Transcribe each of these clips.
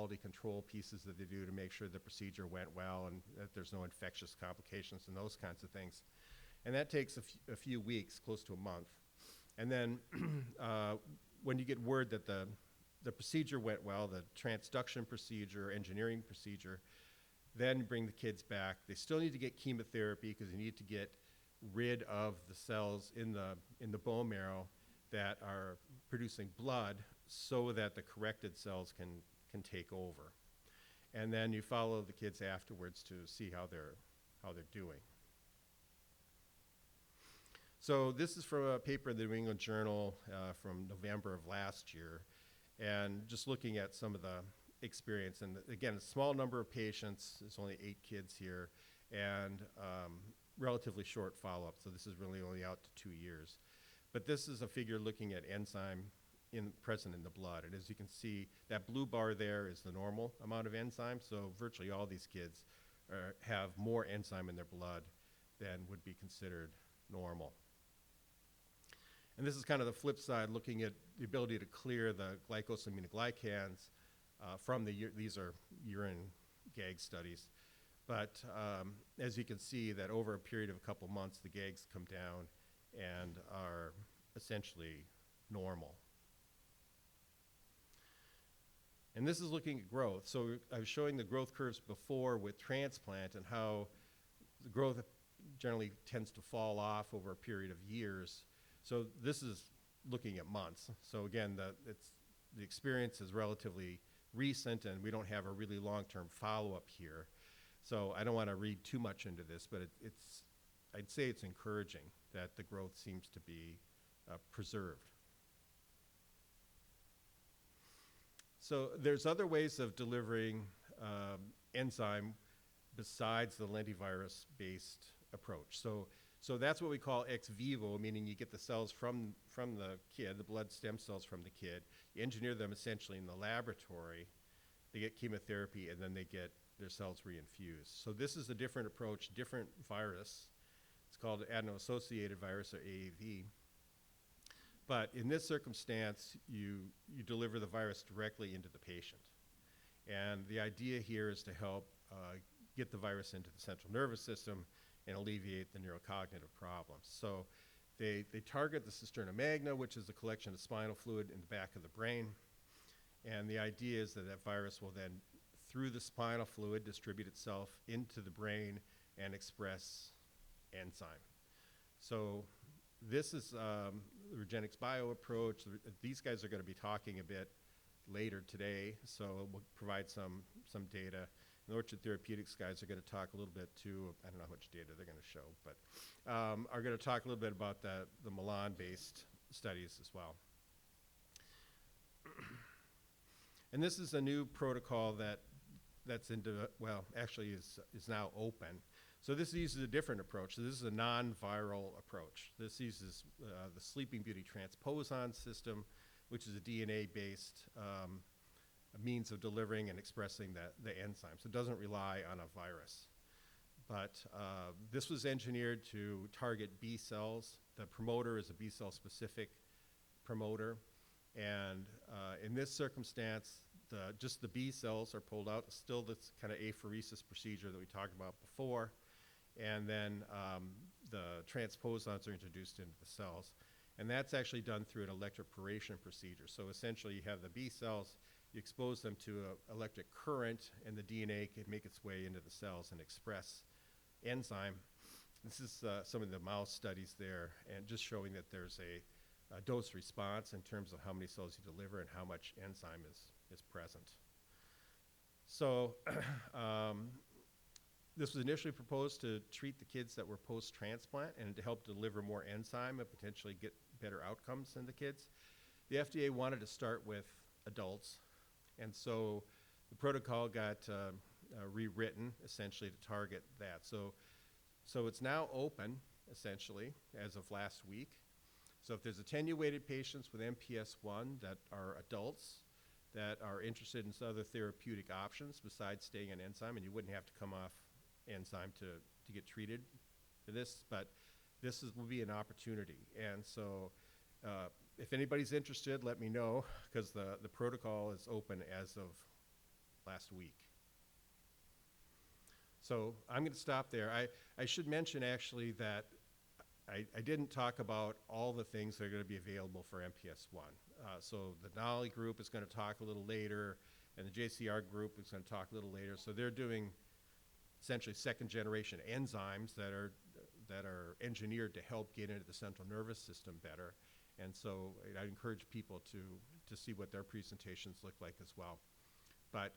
quality control pieces that they do to make sure the procedure went well and that there's no infectious complications and those kinds of things. And that takes a few weeks, close to a month. And then when you get word that the procedure went well, the transduction procedure, engineering procedure, then bring the kids back. They still need to get chemotherapy because you need to get rid of the cells in the bone marrow that are producing blood so that the corrected cells can take over. And then you follow the kids afterwards to see how they're doing. So this is from a paper in the New England Journal from November of last year, and just looking at some of the experience. And again, a small number of patients, there's only 8 kids here, and relatively short follow-up, so this is really only out to 2 years. But this is a figure looking at enzyme present in the blood, and as you can see, that blue bar there is the normal amount of enzyme, so virtually all these kids have more enzyme in their blood than would be considered normal. And this is kind of the flip side, looking at the ability to clear the glycosaminoglycans from these are urine GAG studies. But as you can see, that over a period of a couple months, the GAGs come down and are essentially normal. And this is looking at growth. So I was showing the growth curves before with transplant and how the growth generally tends to fall off over a period of years. So this is looking at months. So again, the experience is relatively recent, and we don't have a really long-term follow-up here. So I don't want to read too much into this, but I'd say it's encouraging that the growth seems to be preserved. So there's other ways of delivering enzyme besides the lentivirus-based approach. So that's what we call ex vivo, meaning you get the cells from the kid, the blood stem cells from the kid. You engineer them essentially in the laboratory. They get chemotherapy, and then they get their cells reinfused. So this is a different approach, different virus. It's called adeno-associated virus, or AAV. But in this circumstance, you deliver the virus directly into the patient. And the idea here is to help get the virus into the central nervous system and alleviate the neurocognitive problems. So they target the cisterna magna, which is a collection of spinal fluid in the back of the brain. And the idea is that that virus will then, through the spinal fluid, distribute itself into the brain and express enzyme. So this is the Regenix Bio approach. These guys are going to be talking a bit later today, so we'll provide some data. The Orchard Therapeutics guys are going to talk a little bit too. I don't know how much data they're going to show, but are going to talk a little bit about the Milan-based studies as well. And this is a new protocol that's actually is now open. So this uses a different approach. So this is a non-viral approach. This uses the Sleeping Beauty transposon system, which is a DNA-based means of delivering and expressing the enzyme. So it doesn't rely on a virus. But this was engineered to target B cells. The promoter is a B cell specific promoter. And in this circumstance, just the B cells are pulled out. Still this kind of apheresis procedure that we talked about before. And then the transposons are introduced into the cells. And that's actually done through an electroporation procedure. So essentially you have the B cells, you expose them to an electric current, and the DNA can make its way into the cells and express enzyme. This is some of the mouse studies there, and just showing that there's a dose response in terms of how many cells you deliver and how much enzyme is present. So this was initially proposed to treat the kids that were post-transplant and to help deliver more enzyme and potentially get better outcomes in the kids. The FDA wanted to start with adults, and so the protocol got rewritten essentially to target that. So it's now open essentially as of last week. So if there's attenuated patients with MPS I that are adults that are interested in some other therapeutic options besides staying on enzyme, and you wouldn't have to come off enzyme to get treated for this, but this will be an opportunity. And so if anybody's interested, let me know, because the protocol is open as of last week. So I'm going to stop there. I should mention actually that I didn't talk about all the things that are going to be available for MPS 1. So the Denali group is going to talk a little later, and the JCR group is going to talk a little later. So they're doing essentially second generation enzymes that are engineered to help get into the central nervous system better. And so I encourage people to see what their presentations look like as well. But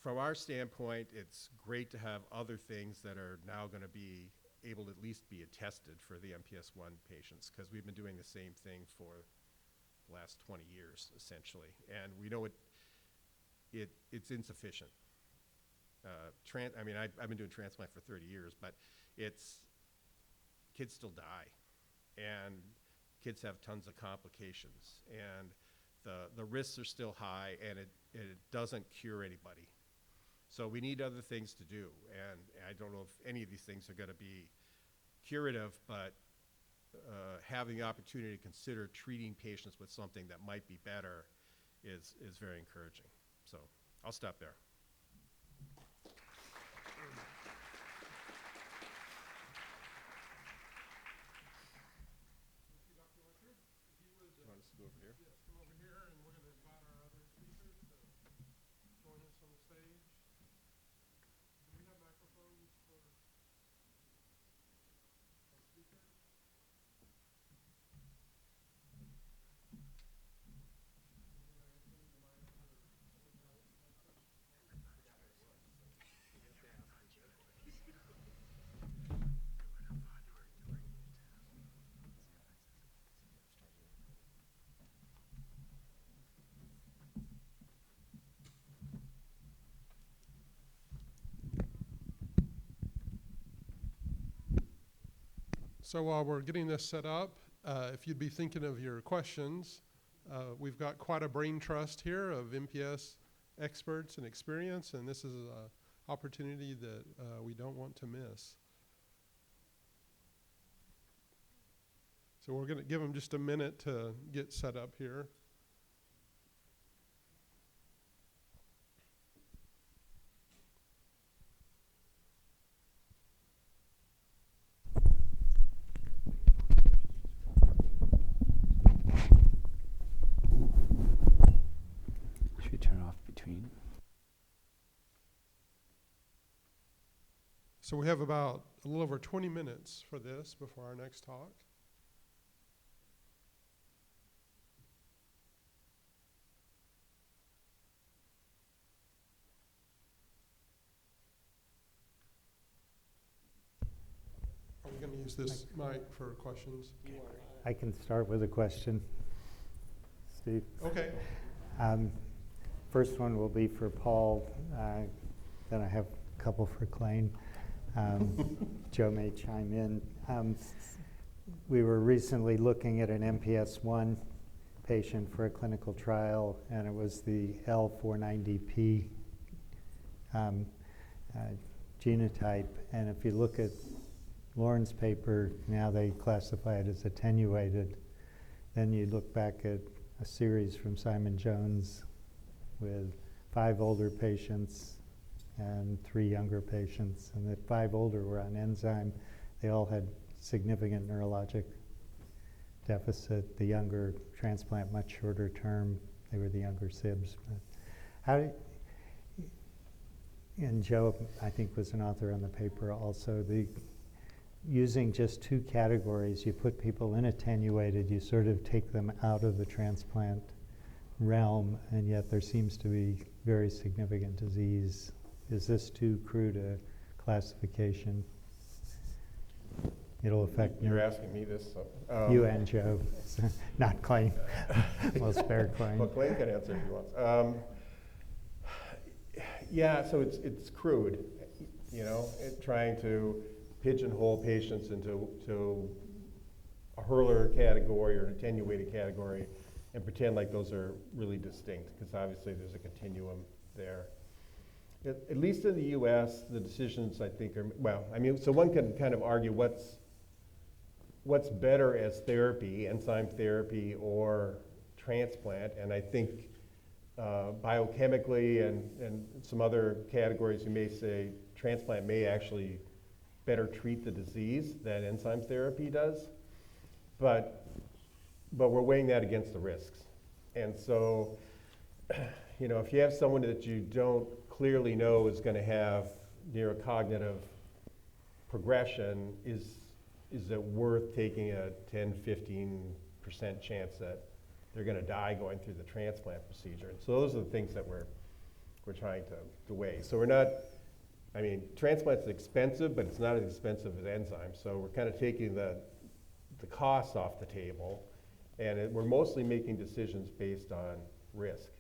from our standpoint, it's great to have other things that are now going to be able to at least be attested for the MPS 1 patients, because we've been doing the same thing for the last 20 years, essentially. And we know it's insufficient. I've been doing transplant for 30 years, but kids still die, and kids have tons of complications, and the risks are still high, and it doesn't cure anybody. So we need other things to do, and I don't know if any of these things are going to be curative, but having the opportunity to consider treating patients with something that might be better is very encouraging. So I'll stop there. So while we're getting this set up, if you'd be thinking of your questions, we've got quite a brain trust here of MPS experts and experience, and this is an opportunity that we don't want to miss. So we're going to give them just a minute to get set up here. So we have about a little over 20 minutes for this before our next talk. Are we going to use this mic for questions? I can start with a question, Steve. Okay. First one will be for Paul, then I have a couple for Clayne. Joe may chime in. We were recently looking at an MPS 1 patient for a clinical trial, and it was the L490P genotype. And if you look at Lauren's paper, now they classify it as attenuated. Then you look back at a series from Simon Jones with 5 older patients and 3 younger patients, and the 5 older were on enzyme. They all had significant neurologic deficit. The younger transplant much shorter term. They were the younger SIBs. But and Joe, I think, was an author on the paper also. Using just 2 categories, you put people in attenuated, you sort of take them out of the transplant realm, and yet there seems to be very significant disease. Is this too crude a classification? It'll affect You're asking me this, so. You and Joe, not Clayne. We'll spare Clayne. Well, Clayne can answer if he wants. Yeah, so it's crude, trying to pigeonhole patients into a Hurler category or an attenuated category and pretend like those are really distinct, because obviously there's a continuum there. At least in the US, the decisions, I think, so one can kind of argue what's better as therapy, enzyme therapy or transplant, and I think biochemically and some other categories, you may say transplant may actually better treat the disease than enzyme therapy does. But we're weighing that against the risks. And so, if you have someone that you don't clearly know is going to have neurocognitive progression, is it worth taking a 10-15% chance that they're going to die going through the transplant procedure? And so those are the things that we're trying to weigh. So we're not, transplant's expensive, but it's not as expensive as enzymes. So we're kind of taking the costs off the table, and we're mostly making decisions based on risk.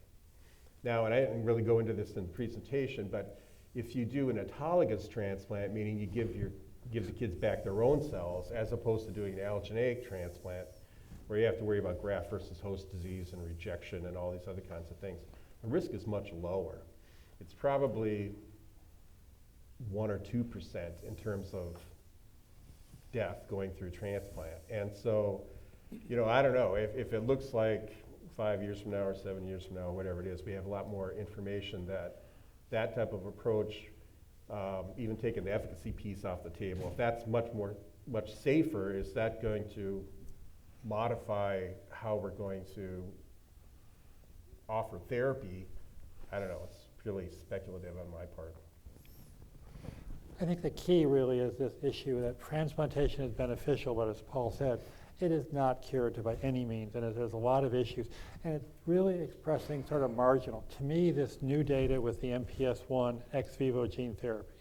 Now, and I didn't really go into this in the presentation, but if you do an autologous transplant, meaning you give the kids back their own cells, as opposed to doing an allogeneic transplant, where you have to worry about graft versus host disease and rejection and all these other kinds of things, the risk is much lower. It's probably 1 or 2% in terms of death going through transplant. And so, I don't know, if it looks like 5 years from now or 7 years from now, whatever it is, we have a lot more information that type of approach, even taking the efficacy piece off the table, if that's much safer, is that going to modify how we're going to offer therapy? I don't know, it's purely speculative on my part. I think the key really is this issue that transplantation is beneficial, but as Paul said, it is not curative by any means, and there's a lot of issues. And it's really expressing sort of marginal. To me, this new data with the MPS I ex vivo gene therapy,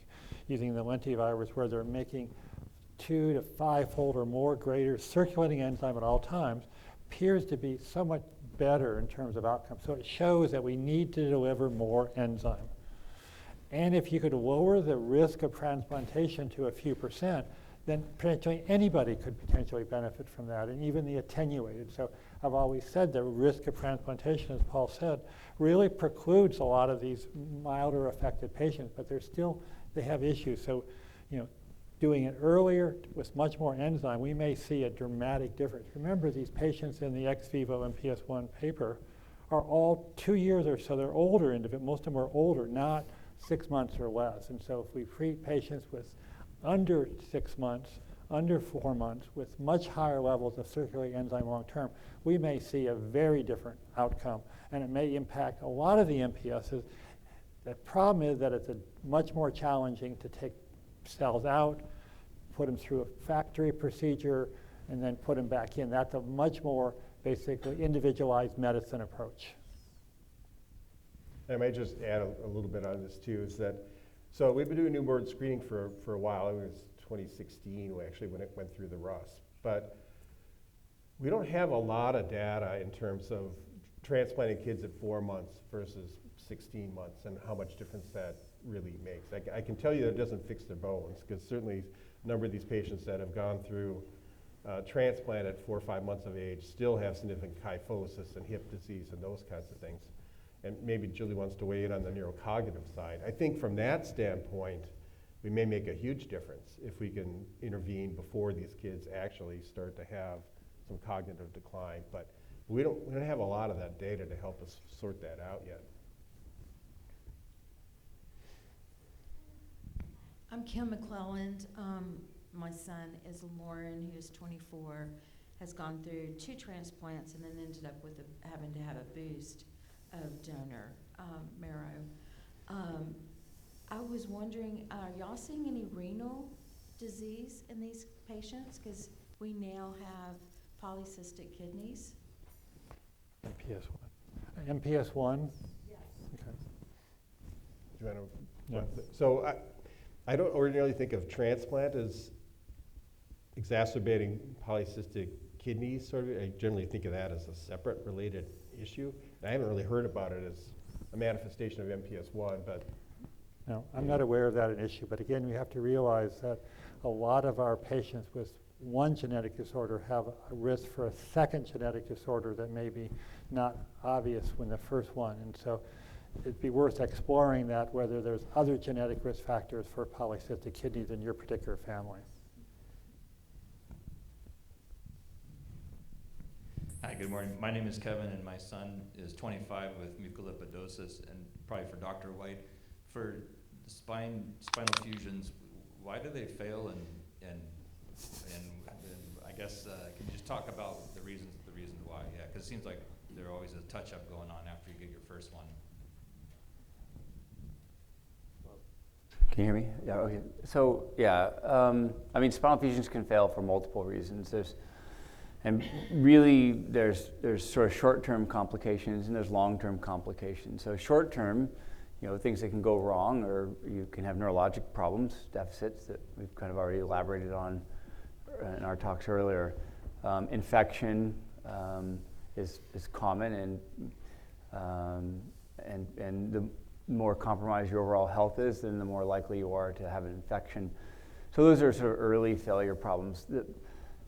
using the lentivirus, where they're making 2 to 5-fold or more greater circulating enzyme at all times, appears to be somewhat better in terms of outcomes. So it shows that we need to deliver more enzyme. And if you could lower the risk of transplantation to a few percent, then potentially anybody could potentially benefit from that, and even the attenuated. So I've always said the risk of transplantation, as Paul said, really precludes a lot of these milder affected patients, but they have issues. So, doing it earlier with much more enzyme, we may see a dramatic difference. Remember, these patients in the ex vivo MPS I paper are all 2 years or so. They're older, most of them are older, not 6 months or less. And so if we treat patients with under 6 months, under 4 months, with much higher levels of circulating enzyme long term, we may see a very different outcome. And it may impact a lot of the MPSs. The problem is that it's much more challenging to take cells out, put them through a factory procedure, and then put them back in. That's a much more basically individualized medicine approach. I might just add a little bit on this too, is that, so we've been doing newborn screening for a while. It was 2016 actually when it went through the RUS. But we don't have a lot of data in terms of transplanting kids at 4 months versus 16 months and how much difference that really makes. I can tell you that it doesn't fix their bones, because certainly a number of these patients that have gone through transplant at 4 or 5 months of age still have significant kyphosis and hip disease and those kinds of things. And maybe Julie wants to weigh in on the neurocognitive side. I think from that standpoint, we may make a huge difference if we can intervene before these kids actually start to have some cognitive decline. But we don't have a lot of that data to help us sort that out yet. I'm Kim McClelland. My son is Lauren, who is 24, has gone through 2 transplants and then ended up with having to have a boost of donor marrow. I was wondering, are y'all seeing any renal disease in these patients? Because we now have polycystic kidneys. MPS I. MPS I? Yes. Okay. Do you want to? Yeah. So I don't ordinarily think of transplant as exacerbating polycystic kidneys. Sort of, I generally think of that as a separate related issue. I haven't really heard about it as a manifestation of MPS I, but. No, I'm not aware of that an issue, but again, we have to realize that a lot of our patients with one genetic disorder have a risk for a second genetic disorder that may be not obvious when the first one. And so it'd be worth exploring that, whether there's other genetic risk factors for polycystic kidneys in your particular family. good morning. My name is Kevin, and my son is 25 with mucolipidosis. And probably for Dr. White, for the spinal fusions, why do they fail? And I guess can you just talk about the reasons why? Yeah, because it seems like there's always a touch-up going on after you get your first one. Can you hear me? Yeah, okay. So, yeah, I mean, spinal fusions can fail for multiple reasons. There's sort of short-term complications and there's long-term complications. So short-term, things that can go wrong, or you can have neurologic problems, deficits that we've kind of already elaborated on in our talks earlier. Infection is common, and the more compromised your overall health is, then the more likely you are to have an infection. So those are sort of early failure problems.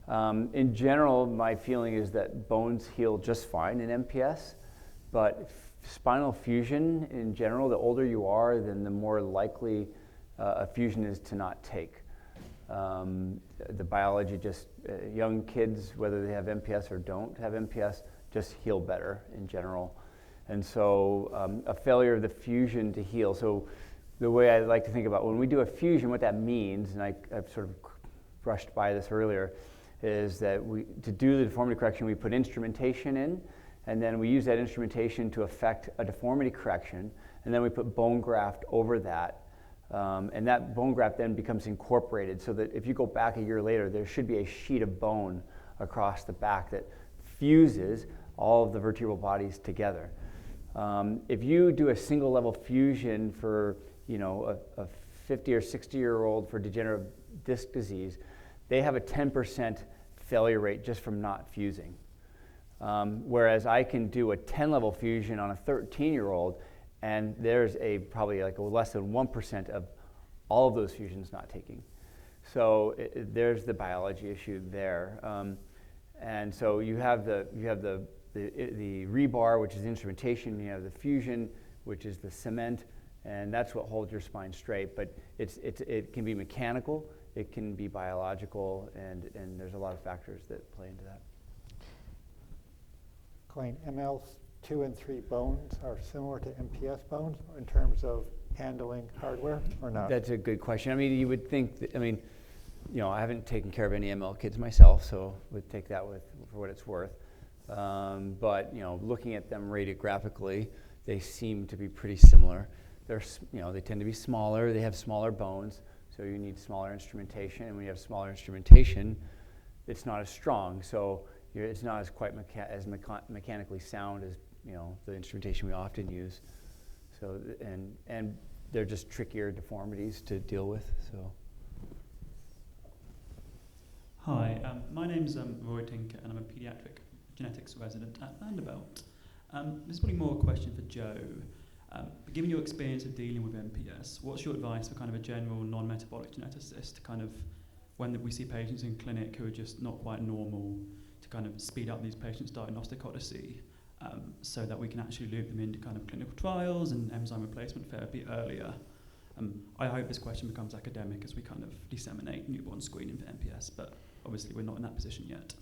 In general, my feeling is that bones heal just fine in MPS, but spinal fusion in general, the older you are, then the more likely a fusion is to not take. The biology young kids, whether they have MPS or don't have MPS, just heal better in general. And so a failure of the fusion to heal. So the way I like to think about when we do a fusion, what that means, and I've sort of brushed by this earlier, is that to do the deformity correction, we put instrumentation in, and then we use that instrumentation to affect a deformity correction, and then we put bone graft over that. And that bone graft then becomes incorporated, so that if you go back a year later, there should be a sheet of bone across the back that fuses all of the vertebral bodies together. If you do a single level fusion for a 50 or 60-year-old for degenerative disc disease, they have a 10% failure rate just from not fusing. Whereas I can do a 10-level fusion on a 13-year-old, and there's probably like a less than 1% of all of those fusions not taking. So there's the biology issue there. And so you have the rebar, which is instrumentation. You have the fusion, which is the cement, and that's what holds your spine straight. But it can be mechanical, it can be biological, and there's a lot of factors that play into that. Colleen, ML2 and 3 bones are similar to MPS bones in terms of handling hardware, or not? That's a good question. I mean, you would think that, I haven't taken care of any ML kids myself, so would take that for what it's worth. But looking at them radiographically, they seem to be pretty similar. They tend to be smaller. They have smaller bones, so you need smaller instrumentation. And when you have smaller instrumentation, it's not as strong, so it's not as quite mechanically sound as the instrumentation we often use. So and they're just trickier deformities to deal with. So. Hi, my name's Roy Tinker, and I'm a pediatric genetics resident at Vanderbilt. This is probably more a question for Joe. Given your experience of dealing with MPS, what's your advice for kind of a general non-metabolic geneticist, kind of when we see patients in clinic who are just not quite normal, to kind of speed up these patients' diagnostic odyssey, so that we can actually loop them into kind of clinical trials and enzyme replacement therapy earlier? I hope this question becomes academic as we kind of disseminate newborn screening for MPS, but obviously we're not in that position yet.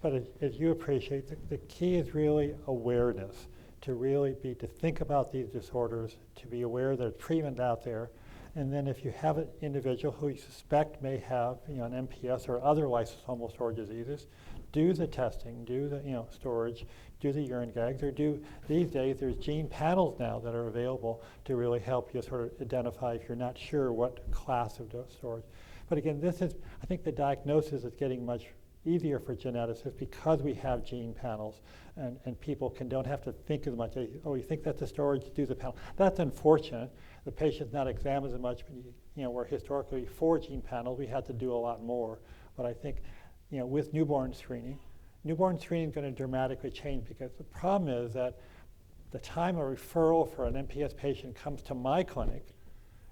But as you appreciate, the key is really awareness, to think about these disorders, to be aware there's treatment out there. And then if you have an individual who you suspect may have an MPS or other lysosomal storage diseases, do the testing, do the storage, do the urine gags, or these days there's gene panels now that are available to really help you sort of identify if you're not sure what class of storage. But again, I think the diagnosis is getting much easier for geneticists because we have gene panels, and people don't have to think as much. You think that's a storage, do the panel. That's unfortunate. The patient's not examined as much, but where historically 4 gene panels, we had to do a lot more. But I think, with newborn screening is going to dramatically change, because the problem is that the time a referral for an MPS patient comes to my clinic,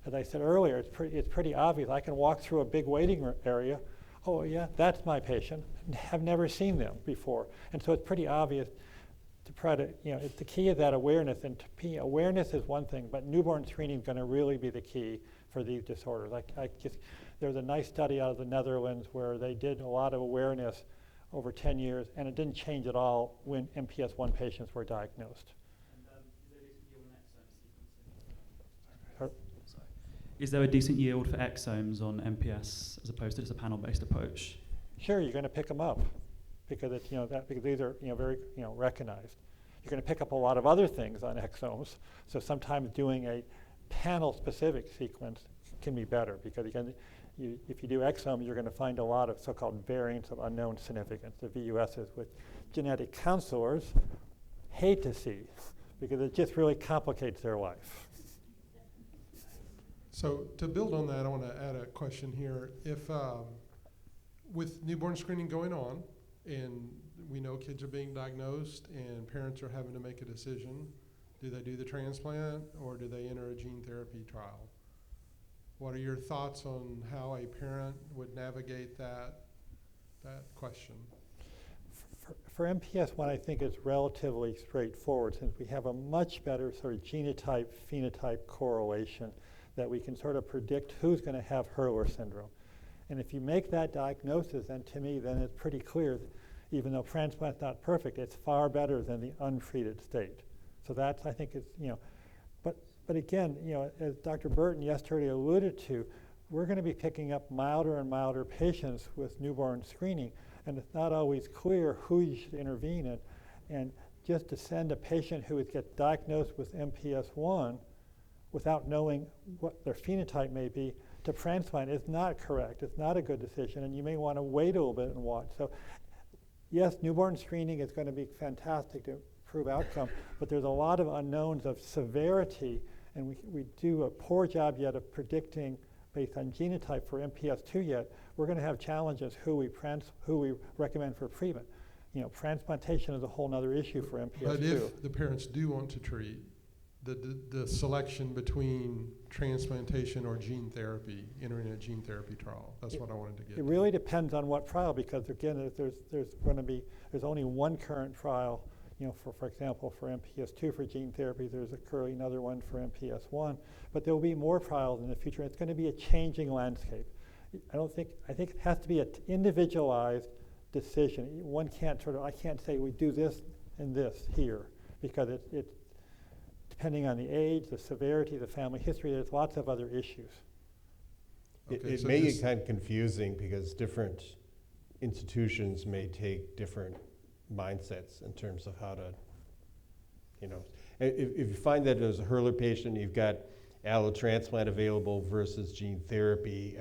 as I said earlier, it's pretty obvious. I can walk through a big waiting area. Oh yeah, that's my patient. Have never seen them before, and so it's pretty obvious to try to. The key is that awareness, and awareness is one thing, but newborn screening is going to really be the key for these disorders. There was a nice study out of the Netherlands where they did a lot of awareness over 10 years, and it didn't change at all when MPS I patients were diagnosed. Is there a decent yield for exomes on MPS as opposed to just a panel-based approach? Sure, you're going to pick them up because it's, because these are, very, recognized. You're going to pick up a lot of other things on exomes. So sometimes doing a panel-specific sequence can be better because if you do exome, you're going to find a lot of so-called variants of unknown significance, the VUSs, which genetic counselors hate to see because it just really complicates their life. So to build on that, I want to add a question here. If with newborn screening going on, and we know kids are being diagnosed and parents are having to make a decision, do they do the transplant or do they enter a gene therapy trial? What are your thoughts on how a parent would navigate that question? For MPS I think it's relatively straightforward since we have a much better sort of genotype-phenotype correlation that we can sort of predict who's going to have Hurler syndrome. And if you make that diagnosis, then to me, then it's pretty clear that even though transplant's not perfect, it's far better than the untreated state. So that's, I think, it's, but again, as Dr. Burton yesterday alluded to, we're going to be picking up milder and milder patients with newborn screening, and it's not always clear who you should intervene in. And just to send a patient who would get diagnosed with MPS I without knowing what their phenotype may be to transplant is not correct. It's not a good decision, and you may want to wait a little bit and watch. So yes, newborn screening is going to be fantastic to improve outcome, but there's a lot of unknowns of severity, and we do a poor job yet of predicting based on genotype for MPS II yet. We're going to have challenges who we recommend for treatment. Transplantation is a whole other issue for MPS II. But if the parents do want to treat, the selection between transplantation or gene therapy, entering a gene therapy trial, that's what I wanted to get. It really depends on what trial, because again, there's only one current trial, for example, for MPS II for gene therapy. There's currently another one for MPS I, but there will be more trials in the future. It's going to be a changing landscape. I think it has to be an individualized decision. One can't I can't say we do this and this here, because it's depending on the age, the severity, the family history. There's lots of other issues. It may get kind of confusing because different institutions may take different mindsets in terms of how to, if you find that as a Hurler patient, you've got allotransplant available versus gene therapy,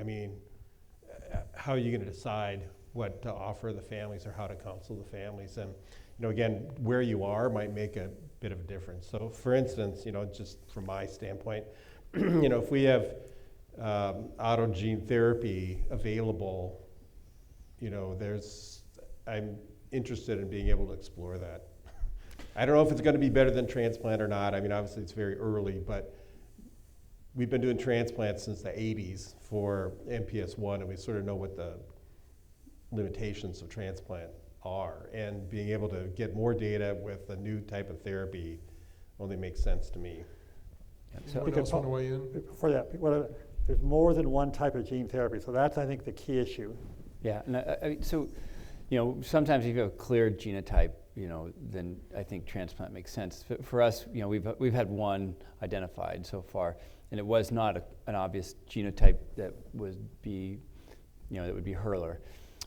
how are you going to decide what to offer the families or how to counsel the families? And, again, where you are might make a bit of a difference. So for instance, just from my standpoint, if we have auto gene therapy available, I'm interested in being able to explore that. I don't know if it's going to be better than transplant or not. Obviously it's very early, but we've been doing transplants since the 80s for MPS I, and we sort of know what the limitations of transplant are. And being able to get more data with a new type of therapy only makes sense to me. Anyone else want to weigh in? For that, there's more than one type of gene therapy, so that's, I think, the key issue. Yeah, and so, sometimes if you have a clear genotype, then I think transplant makes sense. For us, we've had one identified so far, and it was not an obvious genotype that would be Hurler.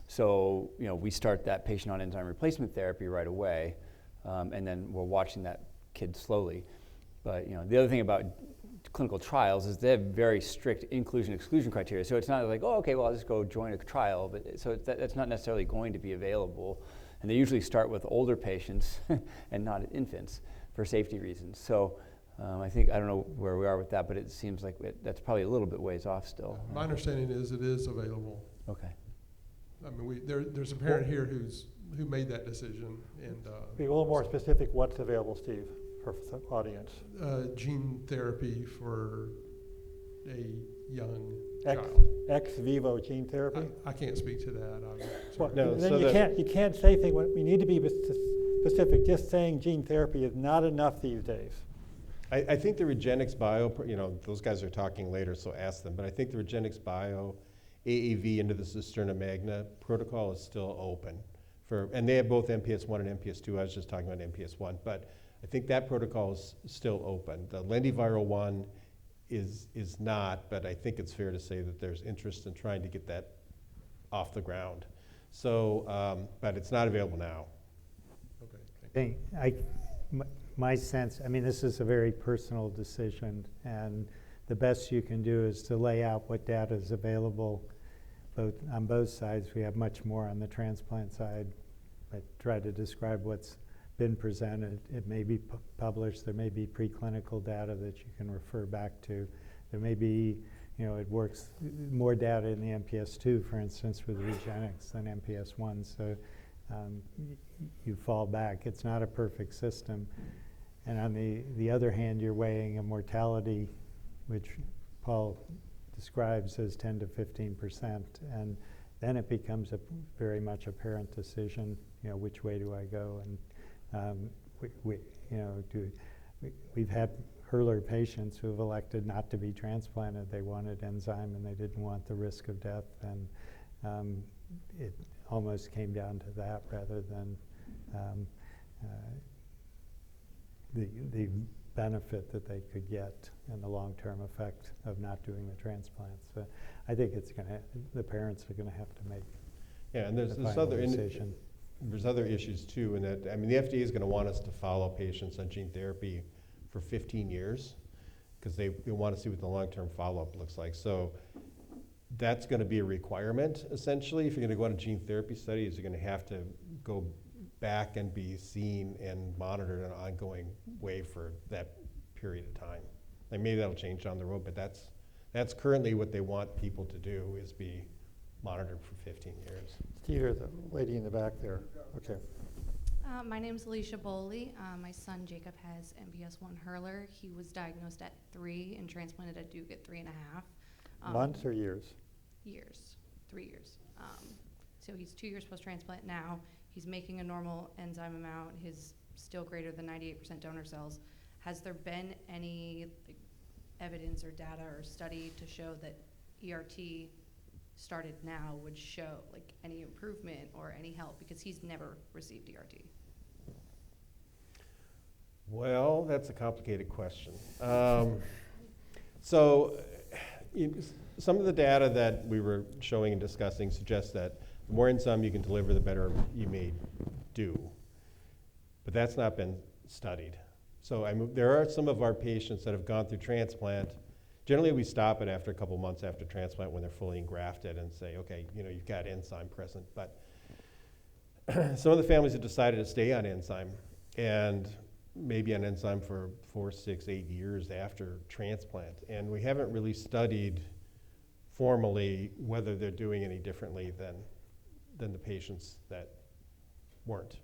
So, we start that patient on enzyme replacement therapy right away, and then we're watching that kid slowly. But, the other thing about clinical trials is they have very strict inclusion-exclusion criteria. So it's not like, oh, okay, well, I'll just go join a trial. But so that's not necessarily going to be available. And they usually start with older patients and not infants for safety reasons. So I don't know where we are with that, but it seems like that's probably a little bit ways off still. My understanding is it is available. Okay. There's a parent here who made that decision. And be a little more specific, what's available, Steve, for the audience? Gene therapy for a young child. Ex vivo gene therapy? I can't speak to that. Well, No, then so you can't say things. We need to be specific. Just saying gene therapy is not enough these days. I think the Regenix Bio, those guys are talking later, so ask them, but I think the Regenix Bio AAV into the cisterna magna protocol is still open. and they have both MPS 1 and MPS 2. I was just talking about MPS 1, but I think that protocol is still open. The lentiviral one is not, but I think it's fair to say that there's interest in trying to get that off the ground. So, but it's not available now. Okay. My sense, I mean, this is a very personal decision, and the best you can do is to lay out what data is available on both sides. We have much more on the transplant side, but try to describe what's been presented. It may be published. There may be preclinical data that you can refer back to. There may be, it works more data in the MPS 2, for instance, with Regenix than MPS 1. So you fall back. It's not a perfect system. And on the other hand, you're weighing a mortality, which Paul describes as 10 to 15%, and then it becomes a very much apparent decision. Which way do I go? And we've had Hurler patients who have elected not to be transplanted. They wanted enzyme and they didn't want the risk of death, and it almost came down to that rather than the benefit that they could get and the long-term effect of not doing the transplant. So I think the parents are going to have to make and there's the this final other decision. There's other issues too, in that, I mean, the FDA is going to want us to follow patients on gene therapy for 15 years because they want to see what the long-term follow-up looks like. So that's going to be a requirement, essentially. If you're going to go on a gene therapy study, you're going to have to go back and be seen and monitored in an ongoing way for that period of time. Like maybe that'll change down the road, but that's currently what they want people to do, is be monitored for 15 years. Here, the lady in the back there. Okay. My name's Alicia Bowley. My son Jacob has MPS 1 Hurler. He was diagnosed at 3 and transplanted at Duke at 3.5. Months or years? Years, 3 years. So he's 2 years post-transplant now. He's making a normal enzyme amount. He's still greater than 98% donor cells. Has there been any evidence or data or study to show that ERT started now would show any improvement or any help, because he's never received ERT? Well, that's a complicated question. Some of the data that we were showing and discussing suggests that the more enzyme you can deliver, the better you may do. But that's not been studied. So there are some of our patients that have gone through transplant. Generally, we stop it after a couple months after transplant when they're fully engrafted and say, okay, you've got enzyme present. But some of the families have decided to stay on enzyme, and maybe on enzyme for 4, 6, 8 years after transplant. And we haven't really studied formally whether they're doing any differently than the patients that weren't.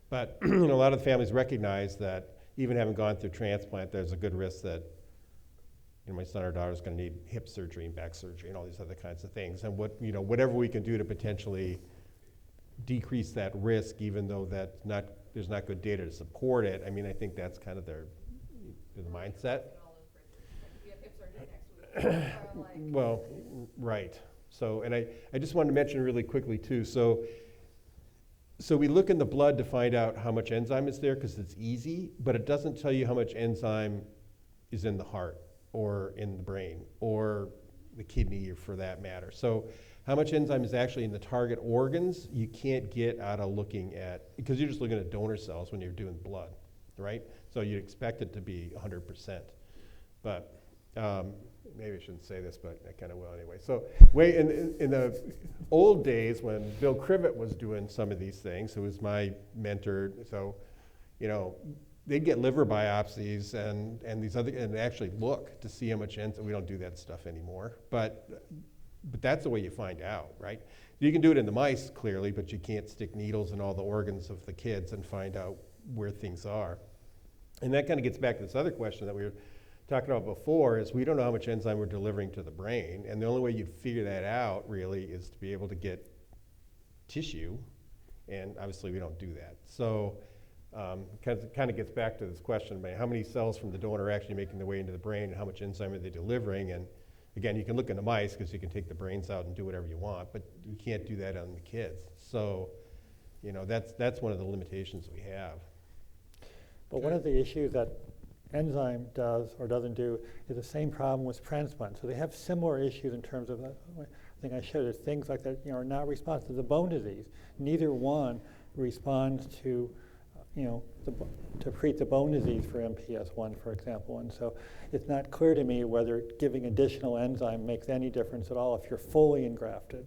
But a lot of the families recognize that even having gone through transplant, there's a good risk that my son or daughter is going to need hip surgery and back surgery and all these other kinds of things. And whatever we can do to potentially decrease that risk, even though there's not good data to support it. I mean, I think that's kind of their mindset. Well, right. So, and I just wanted to mention really quickly too. So we look in the blood to find out how much enzyme is there because it's easy, but it doesn't tell you how much enzyme is in the heart or in the brain or the kidney, or for that matter. So how much enzyme is actually in the target organs, you can't get out of looking at, because you're just looking at donor cells when you're doing blood, right? So you'd expect it to be 100%. But maybe I shouldn't say this, but I kind of will anyway. So in the old days when Bill Crivet was doing some of these things, who was my mentor, so, they'd get liver biopsies and these other, and actually look to see how much enzyme. We don't do that stuff anymore, but that's the way you find out, right? You can do it in the mice clearly, but you can't stick needles in all the organs of the kids and find out where things are. And that kind of gets back to this other question that we were talking about before, is we don't know how much enzyme we're delivering to the brain, and the only way you'd figure that out really is to be able to get tissue, and obviously we don't do that. So kind of gets back to this question about how many cells from the donor are actually making their way into the brain and how much enzyme are they delivering. And again, you can look in the mice because you can take the brains out and do whatever you want, but you can't do that on the kids. So You know, that's one of the limitations we have. But one of the issues that enzyme does or doesn't do is the same problem with transplant. So they have similar issues in terms of, I think I showed it, things like that, you know, are not responsive to the bone disease. Neither one responds to, you know, to treat the bone disease for MPS I, for example. And so it's not clear to me whether giving additional enzyme makes any difference at all if you're fully engrafted.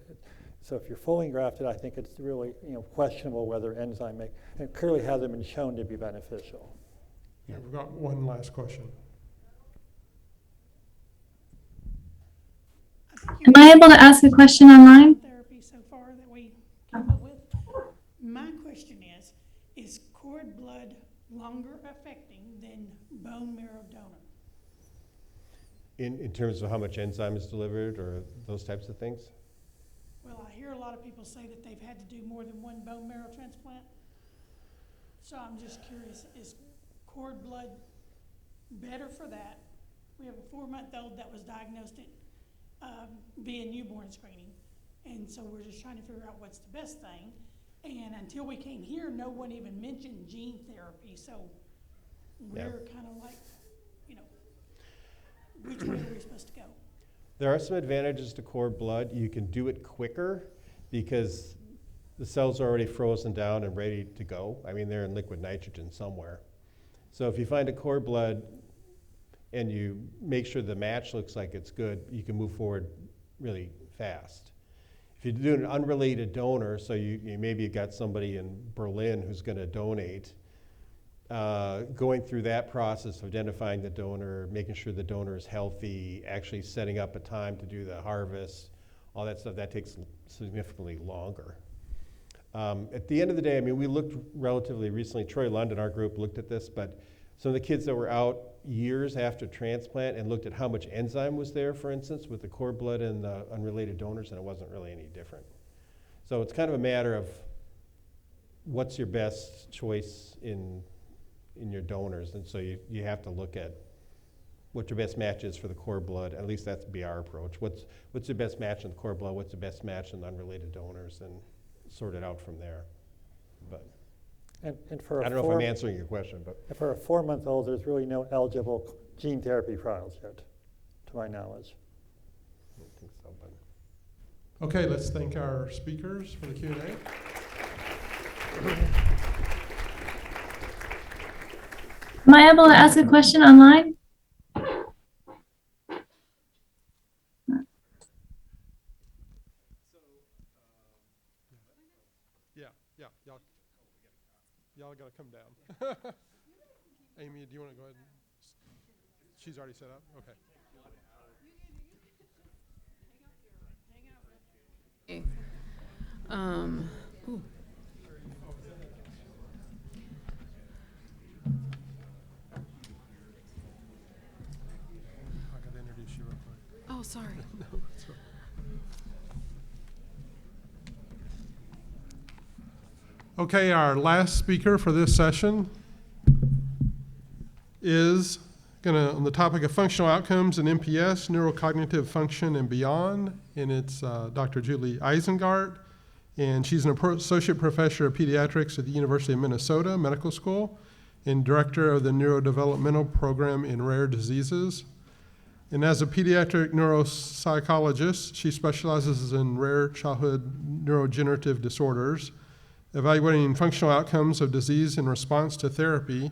So if you're fully engrafted, I think it's really, you know, questionable whether enzyme it clearly hasn't been shown to be beneficial. Yeah, we've got one last question. Am I able to ask a question online? Therapy so far that we came up with. My question is cord blood longer affecting than bone marrow donor? In terms of how much enzyme is delivered or those types of things? Well, I hear a lot of people say that they've had to do more than one bone marrow transplant. So I'm just curious, is cord blood better for that? We have a 4-month-old that was diagnosed at via newborn screening. And so we're just trying to figure out what's the best thing. And until we came here, no one even mentioned gene therapy. So we're kind of like, you know, which way are we supposed to go? There are some advantages to cord blood. You can do it quicker because the cells are already frozen down and ready to go. I mean, they're in liquid nitrogen somewhere. So if you find a cord blood and you make sure the match looks like it's good, you can move forward really fast. If you do an unrelated donor, so you maybe got somebody in Berlin who's going to donate, going through that process of identifying the donor, making sure the donor is healthy, actually setting up a time to do the harvest, all that stuff, that takes significantly longer. At the end of the day, I mean, we looked relatively recently, Troy London, our group, looked at this, but some of the kids that were out years after transplant and looked at how much enzyme was there, for instance, with the cord blood and the unrelated donors, and it wasn't really any different. So it's kind of a matter of what's your best choice in your donors, and so you have to look at what your best match is for the cord blood. At least that's be our approach. What's your best match in the cord blood? What's the best match in the unrelated donors, and sort it out from there. But And for I don't know if I'm answering your question, but for a 4-month-old, there's really no eligible gene therapy trials yet, to my knowledge. I don't think so. But Okay, let's thank our speakers for the Q&A. Am I able to ask a question online? Yeah, y'all got to come down. Amy, do you want to go ahead? She's already set up? Okay. Ooh. I got to introduce you real quick. Oh, sorry. No, that's all right. Okay, our last speaker for this session is on the topic of functional outcomes in MPS, neurocognitive function and beyond, and it's Dr. Julie Eisengart, and she's an associate professor of pediatrics at the University of Minnesota Medical School and director of the neurodevelopmental program in rare diseases. And as a pediatric neuropsychologist, she specializes in rare childhood neurodegenerative disorders, evaluating functional outcomes of disease in response to therapy.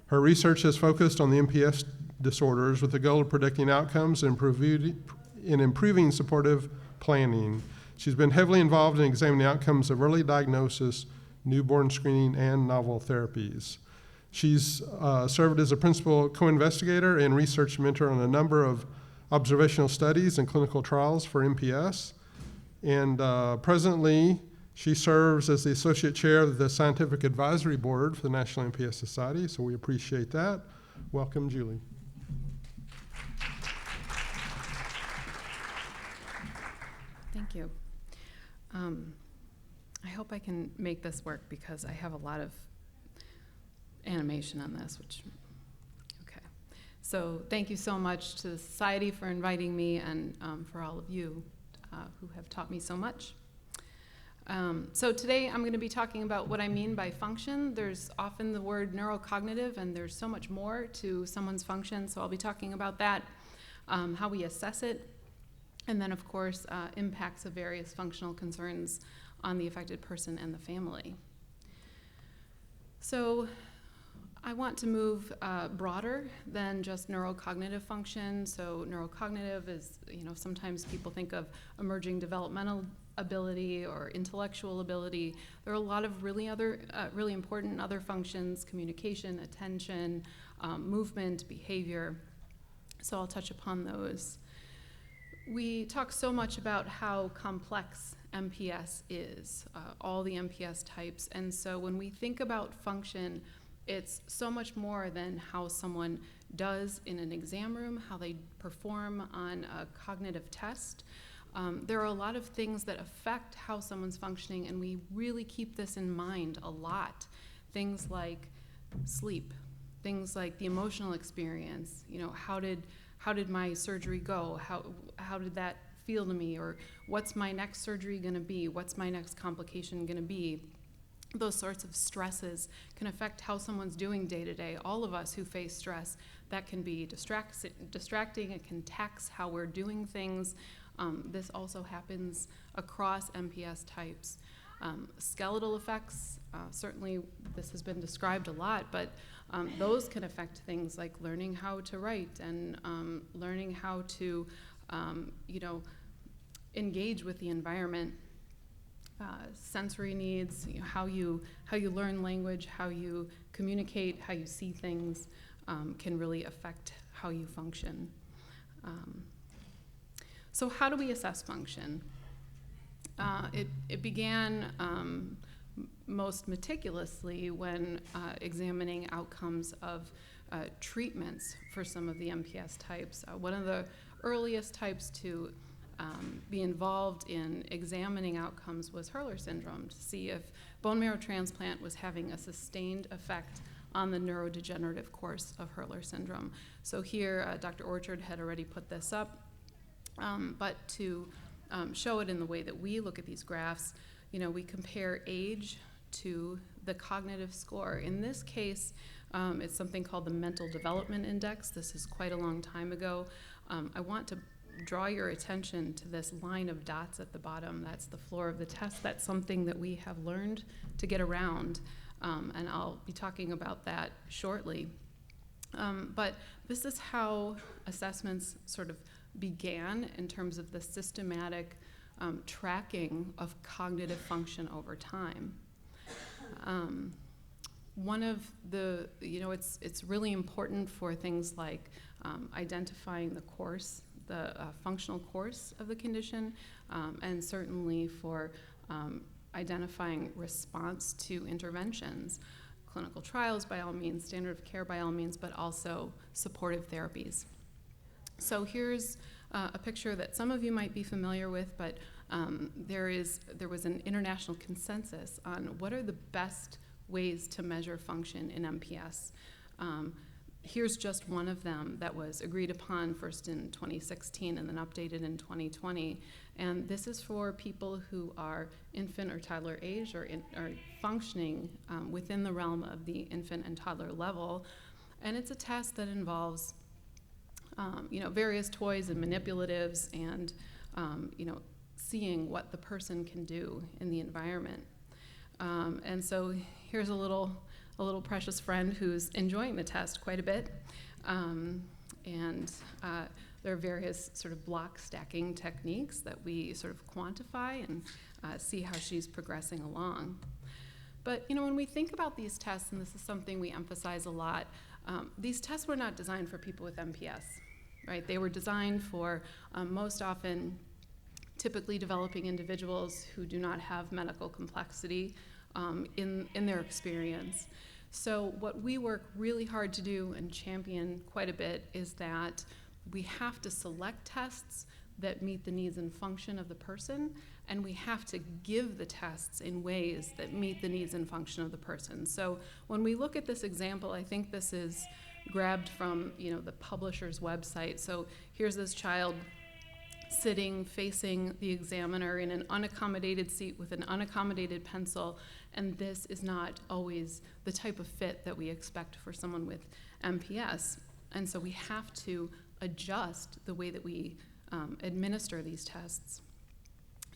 Her research has focused on the MPS disorders with the goal of predicting outcomes and improving supportive planning. She's been heavily involved in examining outcomes of early diagnosis, newborn screening, and novel therapies. She's served as a principal co-investigator and research mentor on a number of observational studies and clinical trials for MPS. And presently, she serves as the associate chair of the Scientific Advisory Board for the National MPS Society, so we appreciate that. Welcome, Julie. Thank you. I hope I can make this work because I have a lot of animation on this, okay. So thank you so much to the Society for inviting me and for all of you who have taught me so much. So today I'm going to be talking about what I mean by function. There's often the word neurocognitive, and there's so much more to someone's function, so I'll be talking about that, how we assess it, and then, of course, impacts of various functional concerns on the affected person and the family. So I want to move broader than just neurocognitive function. So neurocognitive is, sometimes people think of emerging developmental ability or intellectual ability. There are a lot of really important other functions: communication, attention, movement, behavior. So I'll touch upon those. We talk so much about how complex MPS is, all the MPS types. And so when we think about function, it's so much more than how someone does in an exam room, how they perform on a cognitive test. There are a lot of things that affect how someone's functioning, and we really keep this in mind a lot. Things like sleep, things like the emotional experience. How did my surgery go? How did that feel to me? Or what's my next surgery going to be? What's my next complication going to be? Those sorts of stresses can affect how someone's doing day to day. All of us who face stress, that can be distracting. It can tax how we're doing things. This also happens across MPS types. Skeletal effects, certainly this has been described a lot, but those can affect things like learning how to write and learning how to, engage with the environment. Sensory needs, how you learn language, how you communicate, how you see things, can really affect how you function. So how do we assess function? It began most meticulously when examining outcomes of treatments for some of the MPS types. One of the earliest types to be involved in examining outcomes was Hurler Syndrome, to see if bone marrow transplant was having a sustained effect on the neurodegenerative course of Hurler Syndrome. So here, Dr. Orchard had already put this up, but to show it in the way that we look at these graphs, we compare age to the cognitive score. In this case, it's something called the Mental Development Index. This is quite a long time ago. I want to draw your attention to this line of dots at the bottom. That's the floor of the test. That's something that we have learned to get around, and I'll be talking about that shortly. But this is how assessments sort of began in terms of the systematic tracking of cognitive function over time. One of the, it's really important for things like identifying the course, the functional course of the condition, and certainly for identifying response to interventions. Clinical trials, by all means, standard of care, by all means, but also supportive therapies. So here's a picture that some of you might be familiar with, but there was an international consensus on what are the best ways to measure function in MPS. Here's just one of them that was agreed upon first in 2016 and then updated in 2020. And this is for people who are infant or toddler age or functioning within the realm of the infant and toddler level. And it's a test that involves various toys and manipulatives and seeing what the person can do in the environment. And so here's a little precious friend who's enjoying the test quite a bit. There are various sort of block stacking techniques that we sort of quantify and see how she's progressing along. But when we think about these tests, and this is something we emphasize a lot, these tests were not designed for people with MPS, right? They were designed for most often typically developing individuals who do not have medical complexity in their experience. So what we work really hard to do and champion quite a bit is that we have to select tests that meet the needs and function of the person, and we have to give the tests in ways that meet the needs and function of the person. So when we look at this example, I think this is grabbed from the publisher's website. So here's this child sitting facing the examiner in an unaccommodated seat with an unaccommodated pencil, and this is not always the type of fit that we expect for someone with MPS. And so we have to adjust the way that we administer these tests.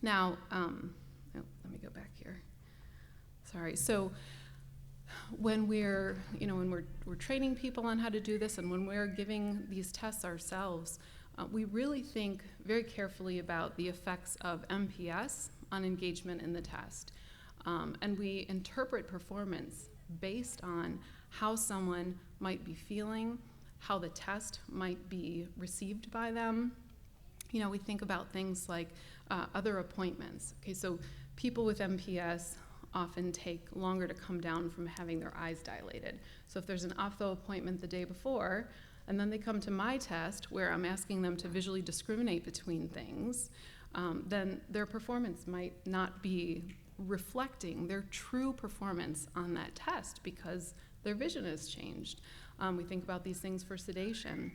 Now, let me go back here. Sorry. So when we're training people on how to do this, and when we're giving these tests ourselves, we really think very carefully about the effects of MPS on engagement in the test. And we interpret performance based on how someone might be feeling, how the test might be received by them. You know, we think about things like other appointments. Okay, so people with MPS often take longer to come down from having their eyes dilated. So if there's an ophtho appointment the day before, and then they come to my test where I'm asking them to visually discriminate between things, then their performance might not be reflecting their true performance on that test because their vision has changed. We think about these things for sedation.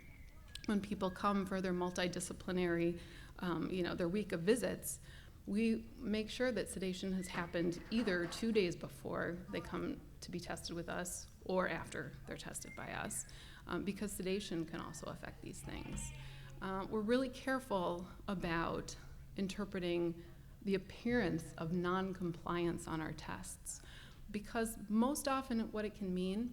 When people come for their multidisciplinary, their week of visits, we make sure that sedation has happened either 2 days before they come to be tested with us or after they're tested by us, because sedation can also affect these things. We're really careful about interpreting the appearance of non-compliance on our tests, because most often what it can mean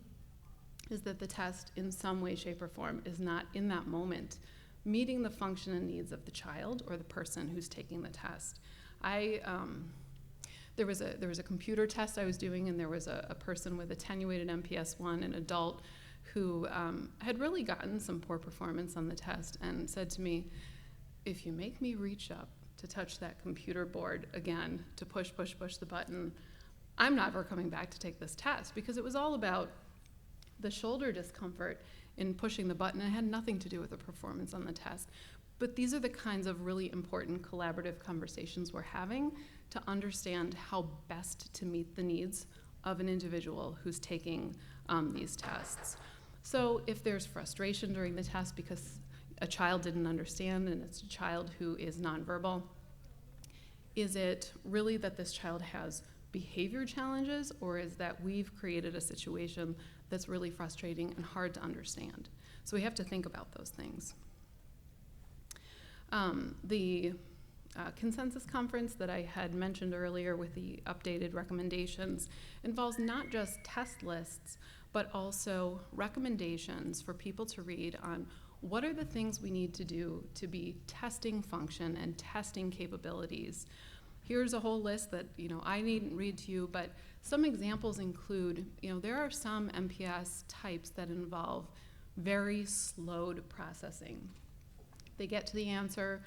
is that the test in some way, shape, or form is not in that moment meeting the function and needs of the child or the person who's taking the test. There was a computer test I was doing, and there was a person with attenuated MPS 1, an adult, who had really gotten some poor performance on the test and said to me, if you make me reach up to touch that computer board again, to push the button, I'm never coming back to take this test, because it was all about the shoulder discomfort in pushing the button. It had nothing to do with the performance on the test. But these are the kinds of really important collaborative conversations we're having to understand how best to meet the needs of an individual who's taking these tests. So if there's frustration during the test because a child didn't understand and it's a child who is nonverbal, is it really that this child has behavior challenges, or is that we've created a situation that's really frustrating and hard to understand? So we have to think about those things. The consensus conference that I had mentioned earlier with the updated recommendations involves not just test lists, but also recommendations for people to read on what are the things we need to do to be testing function and testing capabilities. Here's a whole list that I needn't read to you, but some examples include, there are some MPS types that involve very slowed processing. They get to the answer,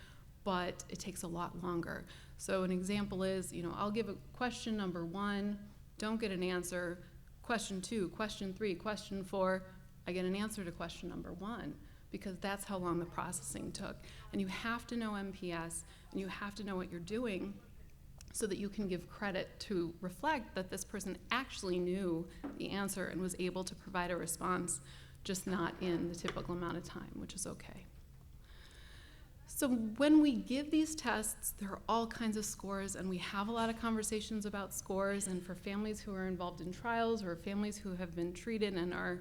but it takes a lot longer. So an example is, I'll give a question number 1, don't get an answer. Question 2, question 3, question 4, I get an answer to question number 1, because that's how long the processing took. And you have to know MPS, and you have to know what you're doing so that you can give credit to reflect that this person actually knew the answer and was able to provide a response, just not in the typical amount of time, which is okay. So when we give these tests, there are all kinds of scores, and we have a lot of conversations about scores. And for families who are involved in trials or families who have been treated and are,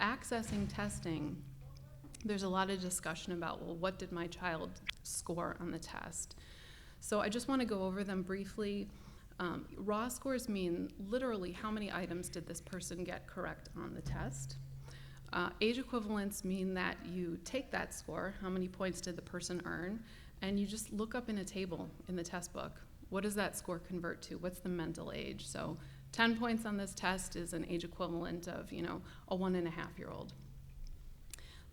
accessing testing, there's a lot of discussion about, well, what did my child score on the test? So I just want to go over them briefly. Raw scores mean literally how many items did this person get correct on the test. Age equivalents mean that you take that score, how many points did the person earn, and you just look up in a table in the test book. What does that score convert to? What's the mental age? So 10 points on this test is an age equivalent of, a 1.5-year-old.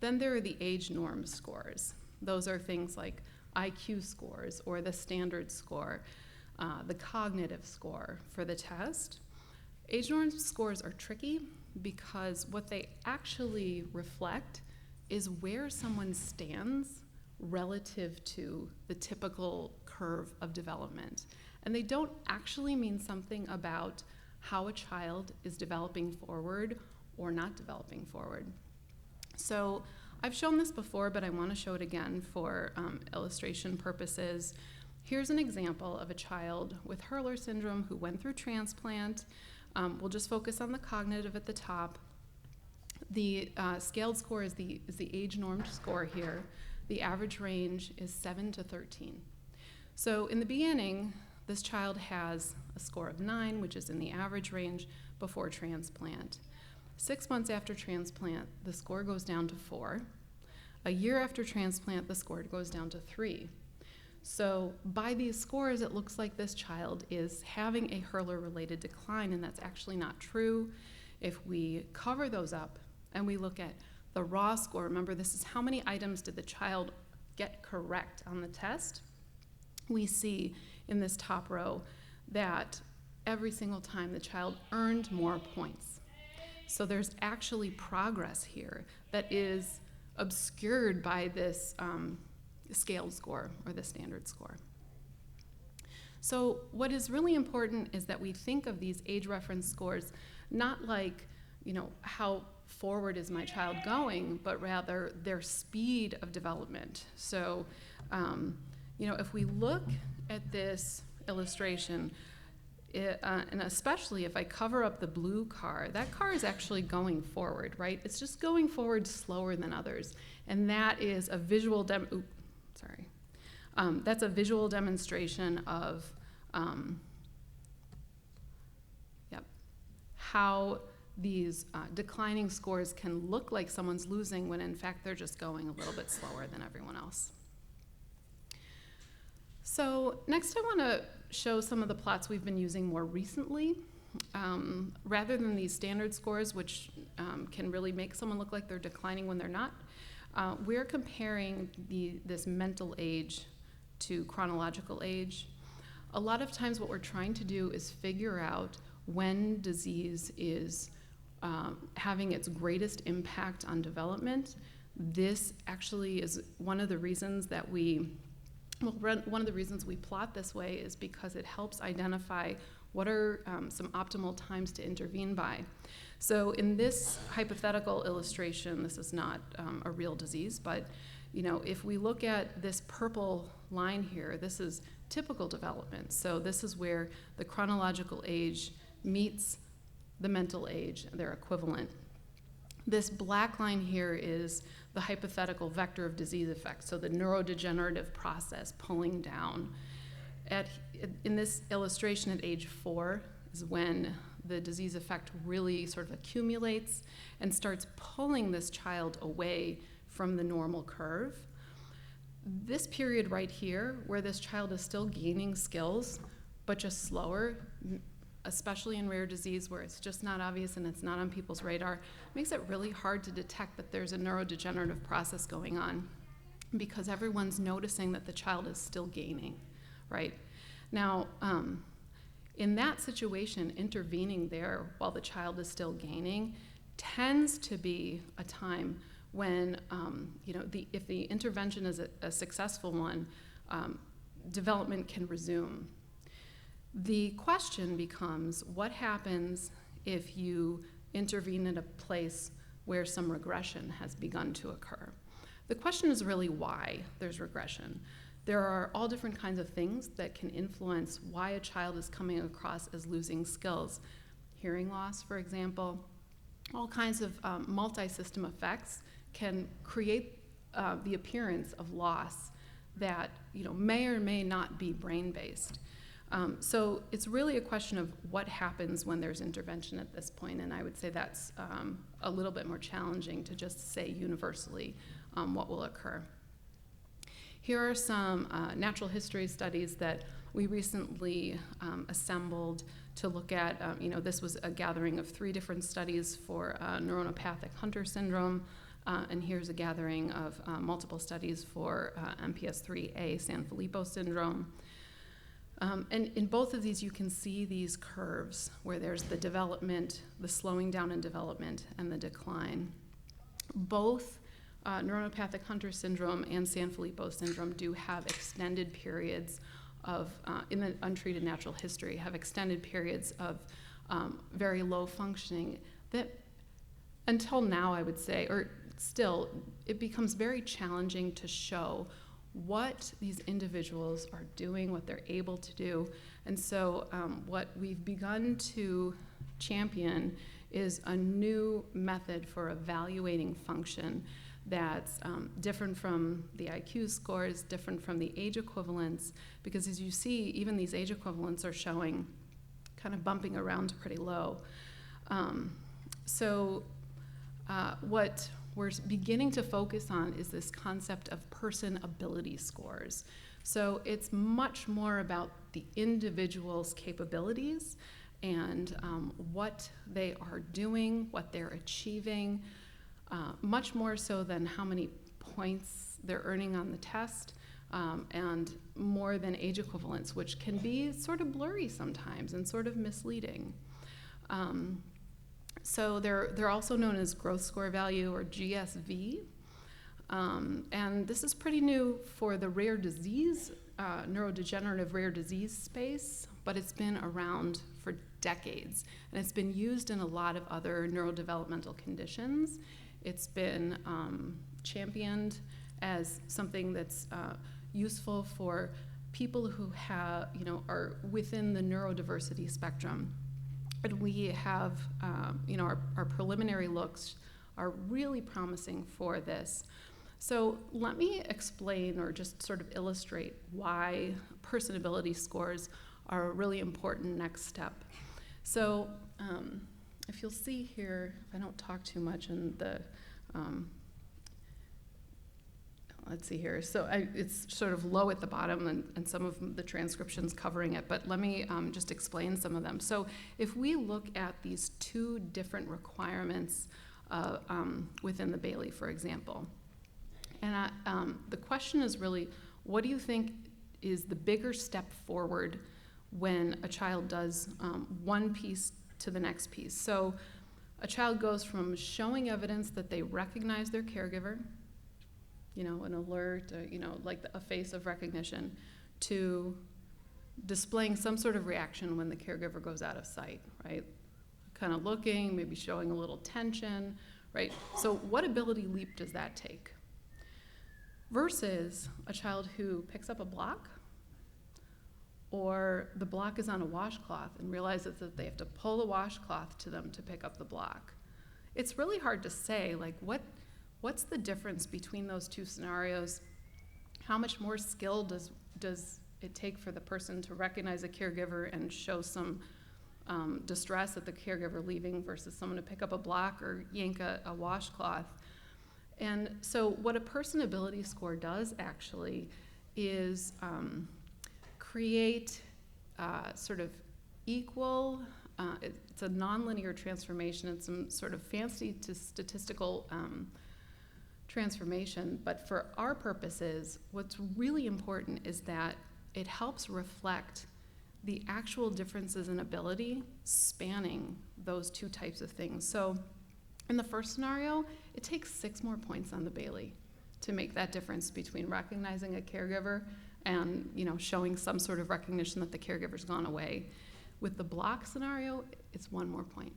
Then there are the age norm scores. Those are things like IQ scores or the standard score, the cognitive score for the test. Age norm scores are tricky because what they actually reflect is where someone stands relative to the typical curve of development. And they don't actually mean something about how a child is developing forward or not developing forward. So I've shown this before, but I want to show it again for illustration purposes. Here's an example of a child with Hurler syndrome who went through transplant. We'll just focus on the cognitive at the top. The scaled score is the age-normed score here. The average range is 7 to 13. So in the beginning, this child has a score of 9, which is in the average range before transplant. 6 months after transplant, the score goes down to 4. A year after transplant, the score goes down to 3. So by these scores, it looks like this child is having a Hurler-related decline, and that's actually not true. If we cover those up and we look at the raw score, remember this is how many items did the child get correct on the test, we see in this top row that every single time the child earned more points. So there's actually progress here that is obscured by this scaled score or the standard score. So what is really important is that we think of these age reference scores not like, how forward is my child going, but rather their speed of development. So, if we look at this illustration, and especially if I cover up the blue car, that car is actually going forward, right? It's just going forward slower than others. And that is a visual that's a visual demonstration of how these declining scores can look like someone's losing when in fact they're just going a little bit slower than everyone else. So next I want to show some of the plots we've been using more recently. Rather than these standard scores, which can really make someone look like they're declining when they're not, we're comparing this mental age to chronological age. A lot of times what we're trying to do is figure out when disease is having its greatest impact on development. This actually is one of the reasons that one of the reasons we plot this way is because it helps identify what are some optimal times to intervene by. So in this hypothetical illustration, this is not a real disease, but if we look at this purple line here, this is typical development. So this is where the chronological age meets the mental age, they're equivalent. This black line here is the hypothetical vector of disease effect, so the neurodegenerative process pulling down. In this illustration at age 4 is when the disease effect really sort of accumulates and starts pulling this child away from the normal curve. This period right here, where this child is still gaining skills, but just slower, especially in rare disease where it's just not obvious and it's not on people's radar, makes it really hard to detect that there's a neurodegenerative process going on because everyone's noticing that the child is still gaining, right? Now, in that situation, intervening there while the child is still gaining tends to be a time when, if the intervention is a successful one, development can resume. The question becomes, what happens if you intervene in a place where some regression has begun to occur? The question is really why there's regression. There are all different kinds of things that can influence why a child is coming across as losing skills. Hearing loss, for example. All kinds of multi-system effects can create the appearance of loss that may or may not be brain-based. So it's really a question of what happens when there's intervention at this point, and I would say that's a little bit more challenging to just say universally what will occur. Here are some natural history studies that we recently assembled to look at. This was a gathering of 3 different studies for neuronopathic Hunter syndrome, and here's a gathering of multiple studies for MPS IIIA Sanfilippo syndrome. And in both of these, you can see these curves where there's the development, the slowing down in development, and the decline. Both neuronopathic Hunter syndrome and Sanfilippo syndrome do have extended periods of, in the untreated natural history, have extended periods of very low functioning that until now, I would say, or still, it becomes very challenging to show what these individuals are doing, what they're able to do. And so what we've begun to champion is a new method for evaluating function that's different from the IQ scores, different from the age equivalents, because as you see, even these age equivalents are showing kind of bumping around pretty low. What we're beginning to focus on is this concept of person ability scores. So it's much more about the individual's capabilities and what they are doing, what they're achieving, much more so than how many points they're earning on the test, and more than age equivalence, which can be sort of blurry sometimes and sort of misleading. So they're also known as growth score value, or GSV. And this is pretty new for the rare disease, neurodegenerative rare disease space, but it's been around for decades. And it's been used in a lot of other neurodevelopmental conditions. It's been championed as something that's useful for people who have, are within the neurodiversity spectrum. And we have, our preliminary looks are really promising for this. So let me explain or just sort of illustrate why person ability scores are a really important next step. So if you'll see here, if I don't talk too much in the, let's see here. So it's sort of low at the bottom and some of the transcriptions covering it, but let me just explain some of them. So if we look at these two different requirements within the Bailey, for example, and the question is really, what do you think is the bigger step forward when a child does one piece to the next piece? So a child goes from showing evidence that they recognize their caregiver, an alert, like a face of recognition, to displaying some sort of reaction when the caregiver goes out of sight, right? Kind of looking, maybe showing a little tension, right? So what ability leap does that take? Versus a child who picks up a block, or the block is on a washcloth and realizes that they have to pull the washcloth to them to pick up the block. It's really hard to say, like, what's the difference between those two scenarios? How much more skill does it take for the person to recognize a caregiver and show some distress at the caregiver leaving versus someone to pick up a block or yank a washcloth? And so what a person ability score does actually is create sort of equal, it's a nonlinear transformation. It's some sort of fancy to statistical transformation, but for our purposes, what's really important is that it helps reflect the actual differences in ability spanning those two types of things. So in the first scenario, it takes 6 more points on the Bailey to make that difference between recognizing a caregiver and showing some sort of recognition that the caregiver's gone away. With the block scenario, it's 1 more point.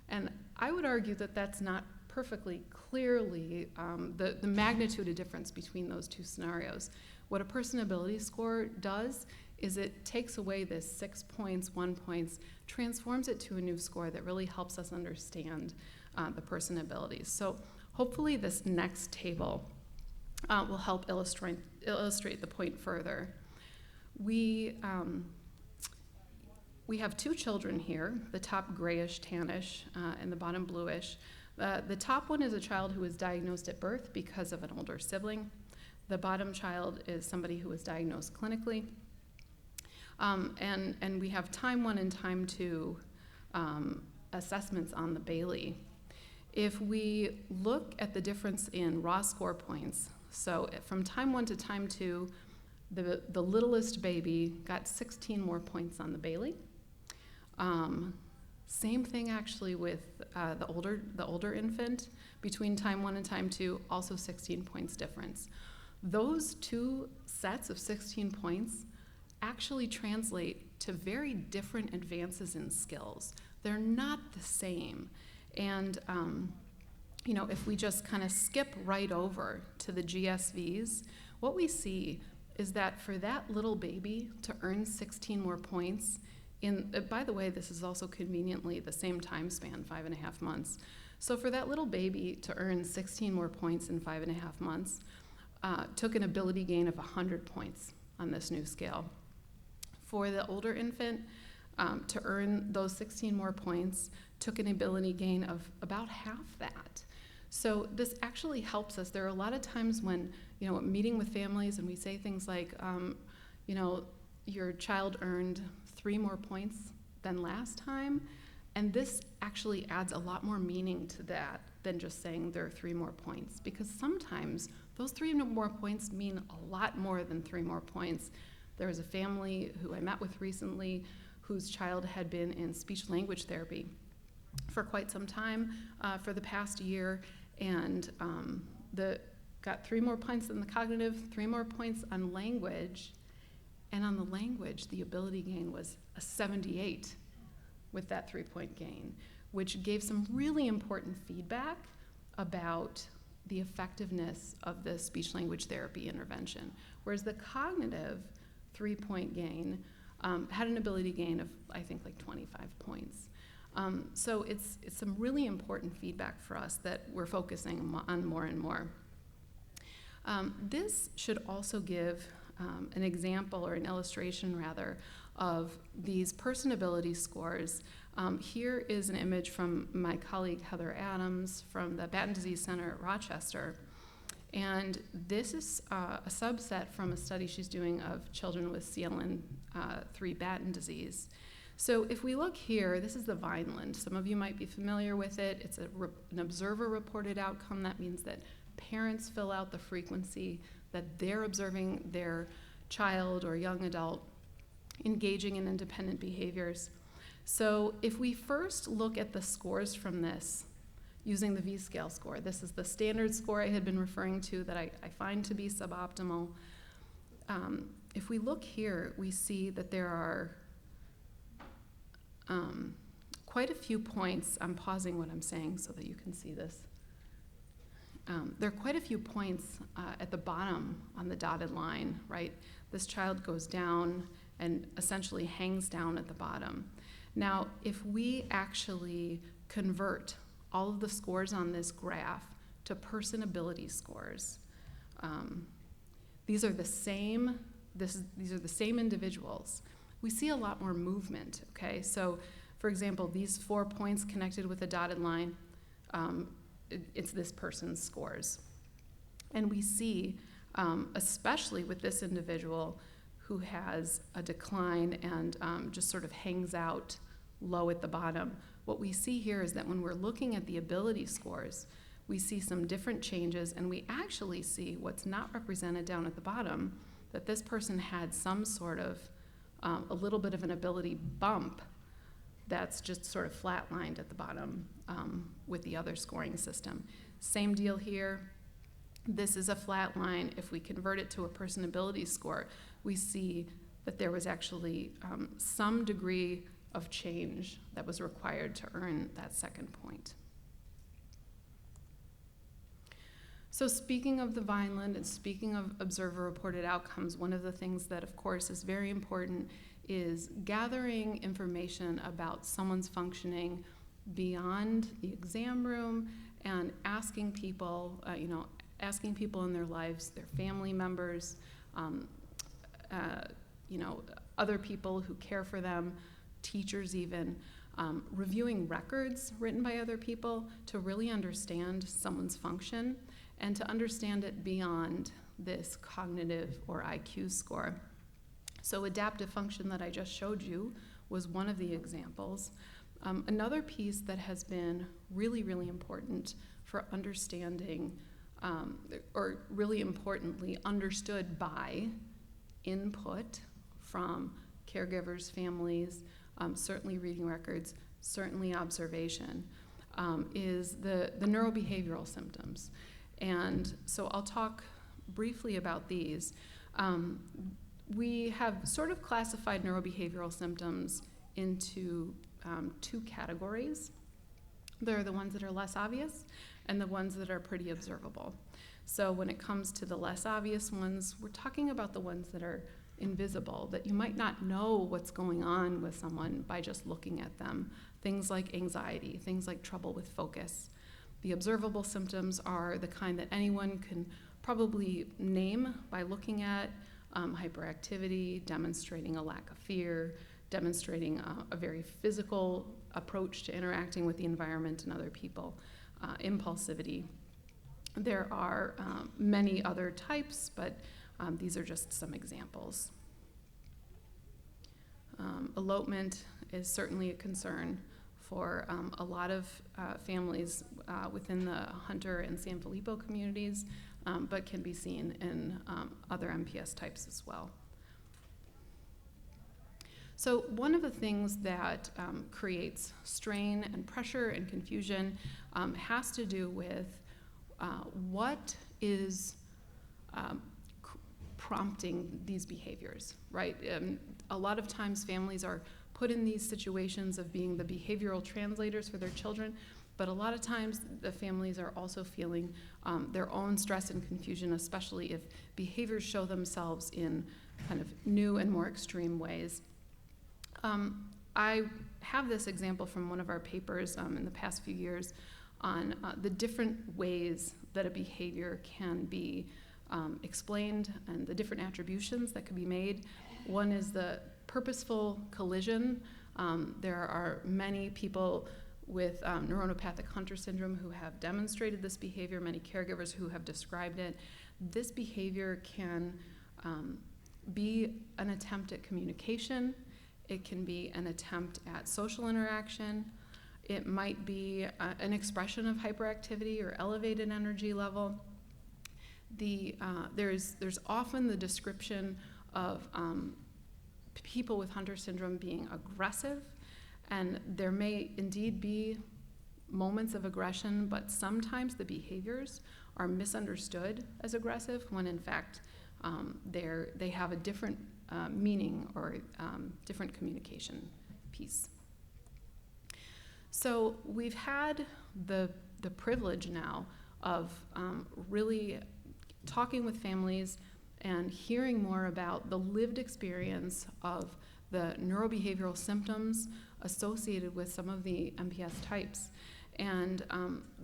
And I would argue that that's not perfectly clearly the magnitude of difference between those two scenarios. What a person ability score does is it takes away this 6 points, 1 points, transforms it to a new score that really helps us understand the person abilities. So hopefully this next table will help illustrate the point further. We have 2 children here, the top grayish, tannish, and the bottom bluish. The top one is a child who was diagnosed at birth because of an older sibling. The bottom child is somebody who was diagnosed clinically. And we have time 1 and time 2 assessments on the Bailey. If we look at the difference in raw score points, so from time 1 to time 2, the littlest baby got 16 more points on the Bailey. Same thing actually with the older infant. Between time 1 and time 2, also 16 points difference. Those 2 sets of 16 points actually translate to very different advances in skills. They're not the same. And if we just kind of skip right over to the GSVs, what we see is that for that little baby to earn 16 more points by the way, this is also conveniently the same time span, 5.5 months. So for that little baby to earn 16 more points in 5.5 months, took an ability gain of 100 points on this new scale. For the older infant, to earn those 16 more points, took an ability gain of about half that. So this actually helps us. There are a lot of times when, meeting with families and we say things like, your child earned 3 more points than last time, and this actually adds a lot more meaning to that than just saying there are 3 more points, because sometimes those 3 more points mean a lot more than 3 more points. There was a family who I met with recently whose child had been in speech language therapy for quite some time, for the past year, and got 3 more points in the cognitive, 3 more points on language, and on the language, the ability gain was a 78 with that 3-point gain, which gave some really important feedback about the effectiveness of the speech language therapy intervention. Whereas the cognitive 3-point gain had an ability gain of, I think, like 25 points. So it's some really important feedback for us that we're focusing on more and more. This should also give an example, or an illustration rather, of these person ability scores. Here is an image from my colleague Heather Adams from the Batten Disease Center at Rochester. And this is a subset from a study she's doing of children with CLN3 Batten disease. So if we look here, this is the Vineland. Some of you might be familiar with it. It's an observer-reported outcome. That means that parents fill out the frequency that they're observing their child or young adult engaging in independent behaviors. So if we first look at the scores from this using the V-scale score, this is the standard score I had been referring to that I find to be suboptimal. If we look here, we see that there are quite a few points. I'm pausing what I'm saying so that you can see this. There are quite a few points at the bottom on the dotted line, right? This child goes down and essentially hangs down at the bottom. Now, if we actually convert all of the scores on this graph to person ability scores, these are the same individuals. We see a lot more movement, okay? So, for example, these 4 points connected with a dotted line, it's this person's scores. And we see, especially with this individual who has a decline and just sort of hangs out low at the bottom, what we see here is that when we're looking at the ability scores, we see some different changes, and we actually see what's not represented down at the bottom, that this person had some sort of a little bit of an ability bump that's just sort of flatlined at the bottom with the other scoring system. Same deal here. This is a flat line. If we convert it to a person ability score, we see that there was actually some degree of change that was required to earn that second point. So speaking of the Vineland and speaking of observer-reported outcomes, one of the things that, of course, is very important is gathering information about someone's functioning beyond the exam room and asking people, asking people in their lives, their family members, other people who care for them, teachers even, reviewing records written by other people to really understand someone's function and to understand it beyond this cognitive or IQ score. So adaptive function that I just showed you was one of the examples. Another piece that has been really, really important for understanding, or really importantly understood by input from caregivers, families, certainly reading records, certainly observation, is the neurobehavioral symptoms. And so I'll talk briefly about these. We have sort of classified neurobehavioral symptoms into 2 categories. There are the ones that are less obvious, and the ones that are pretty observable. So when it comes to the less obvious ones, we're talking about the ones that are invisible, that you might not know what's going on with someone by just looking at them. Things like anxiety, things like trouble with focus. The observable symptoms are the kind that anyone can probably name by looking at: hyperactivity, demonstrating a lack of fear, demonstrating a very physical approach to interacting with the environment and other people, impulsivity. There are many other types, but these are just some examples. Elopement is certainly a concern for a lot of families within the Hunter and San Filippo communities, but can be seen in other MPS types as well. So one of the things that creates strain and pressure and confusion has to do with what is prompting these behaviors, right? A lot of times families are put in these situations of being the behavioral translators for their children, but a lot of times the families are also feeling their own stress and confusion, especially if behaviors show themselves in kind of new and more extreme ways. I have this example from one of our papers in the past few years on the different ways that a behavior can be explained and the different attributions that can be made. One is the purposeful collision. There are many people with neuronopathic Hunter syndrome who have demonstrated this behavior, many caregivers who have described it. This behavior can be an attempt at communication. It can be an attempt at social interaction. It might be an expression of hyperactivity or elevated energy level. There's often the description of people with Hunter syndrome being aggressive, and there may indeed be moments of aggression, but sometimes the behaviors are misunderstood as aggressive when in fact they have a different meaning or different communication piece. So we've had the privilege now of really talking with families and hearing more about the lived experience of the neurobehavioral symptoms associated with some of the MPS types. And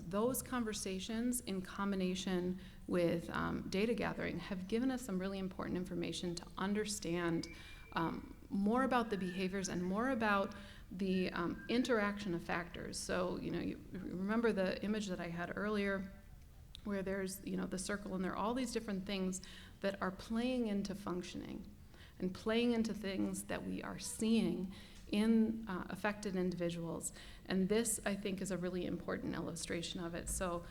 those conversations in combination with data gathering have given us some really important information to understand more about the behaviors and more about the interaction of factors. So, you remember the image that I had earlier where there's, the circle, and there are all these different things that are playing into functioning and playing into things that we are seeing in affected individuals. And this, I think, is a really important illustration of it. So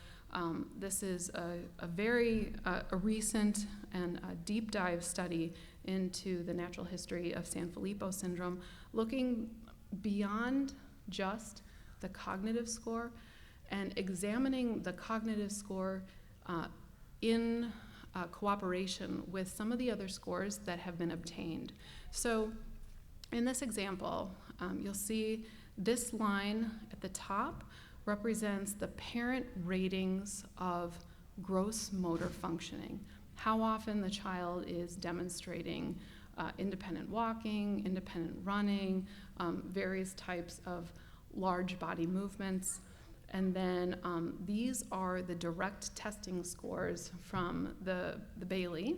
this is a very recent and a deep dive study into the natural history of San Filippo syndrome, looking beyond just the cognitive score and examining the cognitive score in cooperation with some of the other scores that have been obtained. So in this example, you'll see this line at the top represents the parent ratings of gross motor functioning, how often the child is demonstrating independent walking, independent running, various types of large body movements. And then these are the direct testing scores from the Bailey.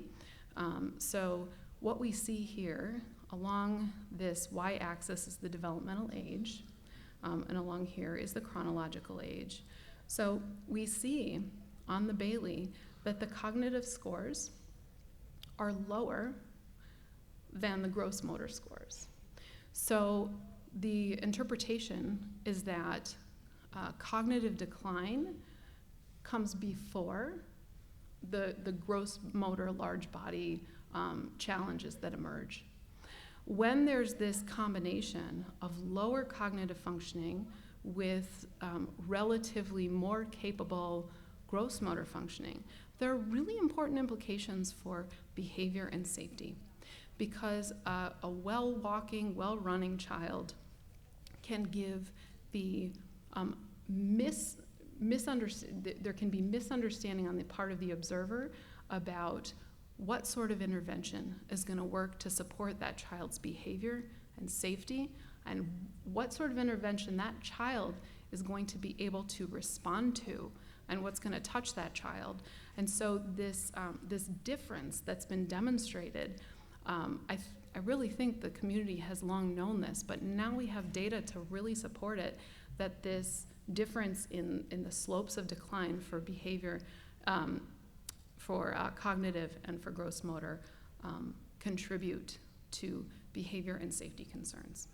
So what we see here along this y-axis is the developmental age, and along here is the chronological age. So we see on the Bailey that the cognitive scores are lower than the gross motor scores. So the interpretation is that cognitive decline comes before the gross motor large body challenges that emerge. When there's this combination of lower cognitive functioning with relatively more capable gross motor functioning, there are really important implications for behavior and safety, because a well-walking, well-running child can give the there can be misunderstanding on the part of the observer about what sort of intervention is going to work to support that child's behavior and safety, and what sort of intervention that child is going to be able to respond to, and what's going to touch that child. And so this difference that's been demonstrated, I really think the community has long known this, but now we have data to really support it, that this difference in the slopes of decline for behavior, for cognitive and for gross motor, contribute to behavior and safety concerns.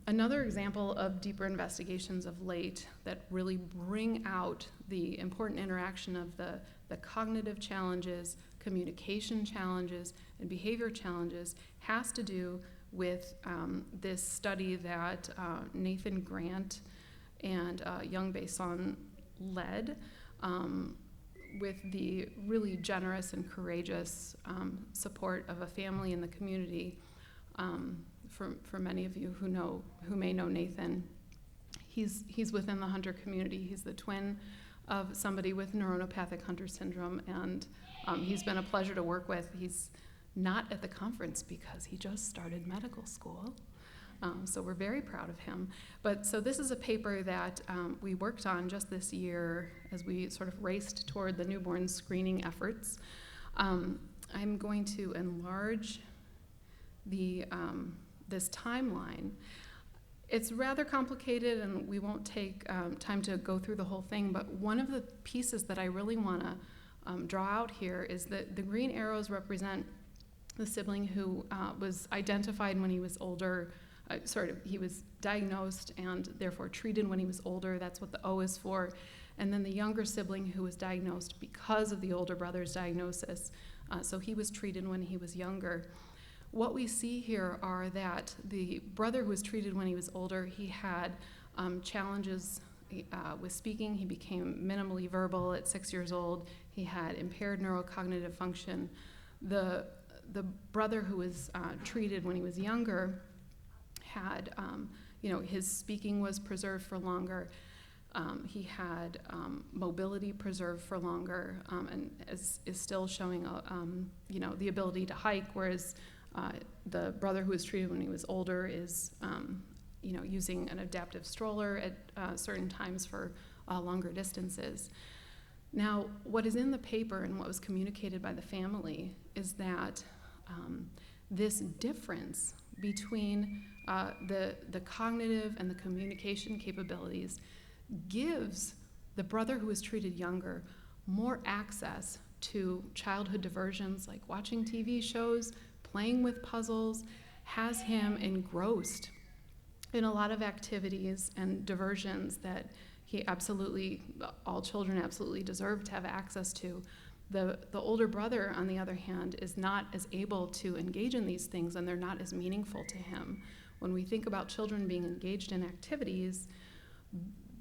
Another example of deeper investigations of late that really bring out the important interaction of the cognitive challenges, communication challenges, and behavior challenges has to do with this study that Nathan Grant and Young Bason led, with the really generous and courageous support of a family in the community. For many of you who may know Nathan, he's within the Hunter community. He's the twin of somebody with neuronopathic Hurler syndrome, and he's been a pleasure to work with. He's not at the conference because he just started medical school, so we're very proud of him. But so this is a paper that we worked on just this year as we sort of raced toward the newborn screening efforts. I'm going to enlarge this timeline. It's rather complicated, and we won't take time to go through the whole thing, but one of the pieces that I really want to draw out here is that the green arrows represent the sibling who was identified when he was older, he was diagnosed and therefore treated when he was older. That's what the O is for. And then the younger sibling who was diagnosed because of the older brother's diagnosis. So he was treated when he was younger. What we see here are that the brother who was treated when he was older, he had challenges with speaking. He became minimally verbal at 6 years old. He had impaired neurocognitive function. The brother who was treated when he was younger had, his speaking was preserved for longer. He had mobility preserved for longer, and is still showing, the ability to hike, whereas the brother who was treated when he was older is, using an adaptive stroller at certain times for longer distances. Now, what is in the paper and what was communicated by the family is that this difference between the cognitive and the communication capabilities gives the brother who was treated younger more access to childhood diversions like watching TV shows, playing with puzzles, has him engrossed in a lot of activities and diversions that all children absolutely deserve to have access to. The older brother, on the other hand, is not as able to engage in these things, and they're not as meaningful to him. When we think about children being engaged in activities,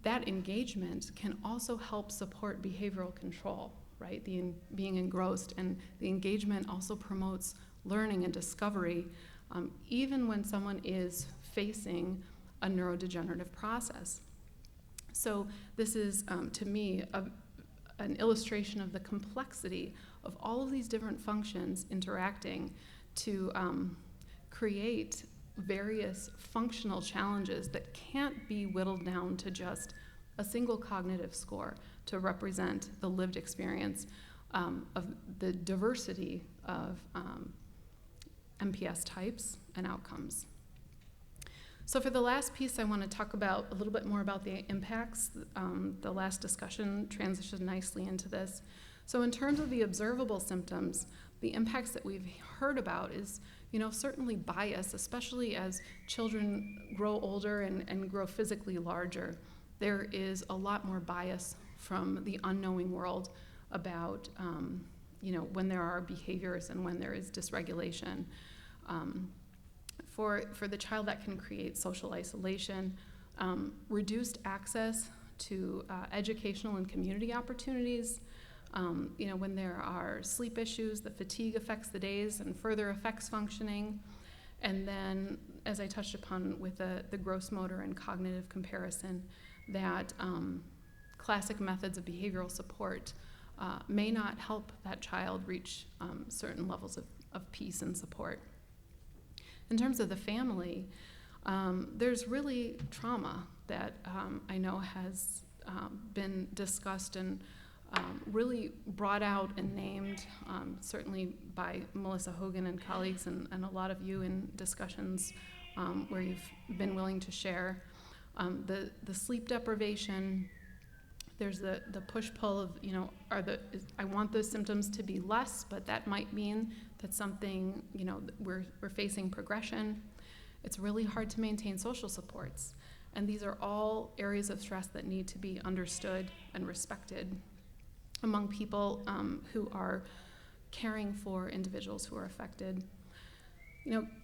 that engagement can also help support behavioral control, right? Being engrossed, and the engagement also promotes learning and discovery, even when someone is facing a neurodegenerative process. So this is, to me, an illustration of the complexity of all of these different functions interacting to create various functional challenges that can't be whittled down to just a single cognitive score to represent the lived experience of the diversity of MPS types and outcomes. So for the last piece, I want to talk about a little bit more about the impacts. The last discussion transitioned nicely into this. So in terms of the observable symptoms, the impacts that we've heard about is, certainly bias, especially as children grow older and grow physically larger. There is a lot more bias from the unknowing world about, when there are behaviors and when there is dysregulation. For the child, that can create social isolation, reduced access to educational and community opportunities. When there are sleep issues, the fatigue affects the days and further affects functioning. And then, as I touched upon with the gross motor and cognitive comparison, that classic methods of behavioral support may not help that child reach certain levels of peace and support. In terms of the family, there's really trauma that I know has been discussed and really brought out and named, certainly by Melissa Hogan and colleagues, and a lot of you in discussions where you've been willing to share. The sleep deprivation, there's the push-pull of, I want those symptoms to be less, but that might mean that something, we're facing progression. It's really hard to maintain social supports. And these are all areas of stress that need to be understood and respected among people who are caring for individuals who are affected.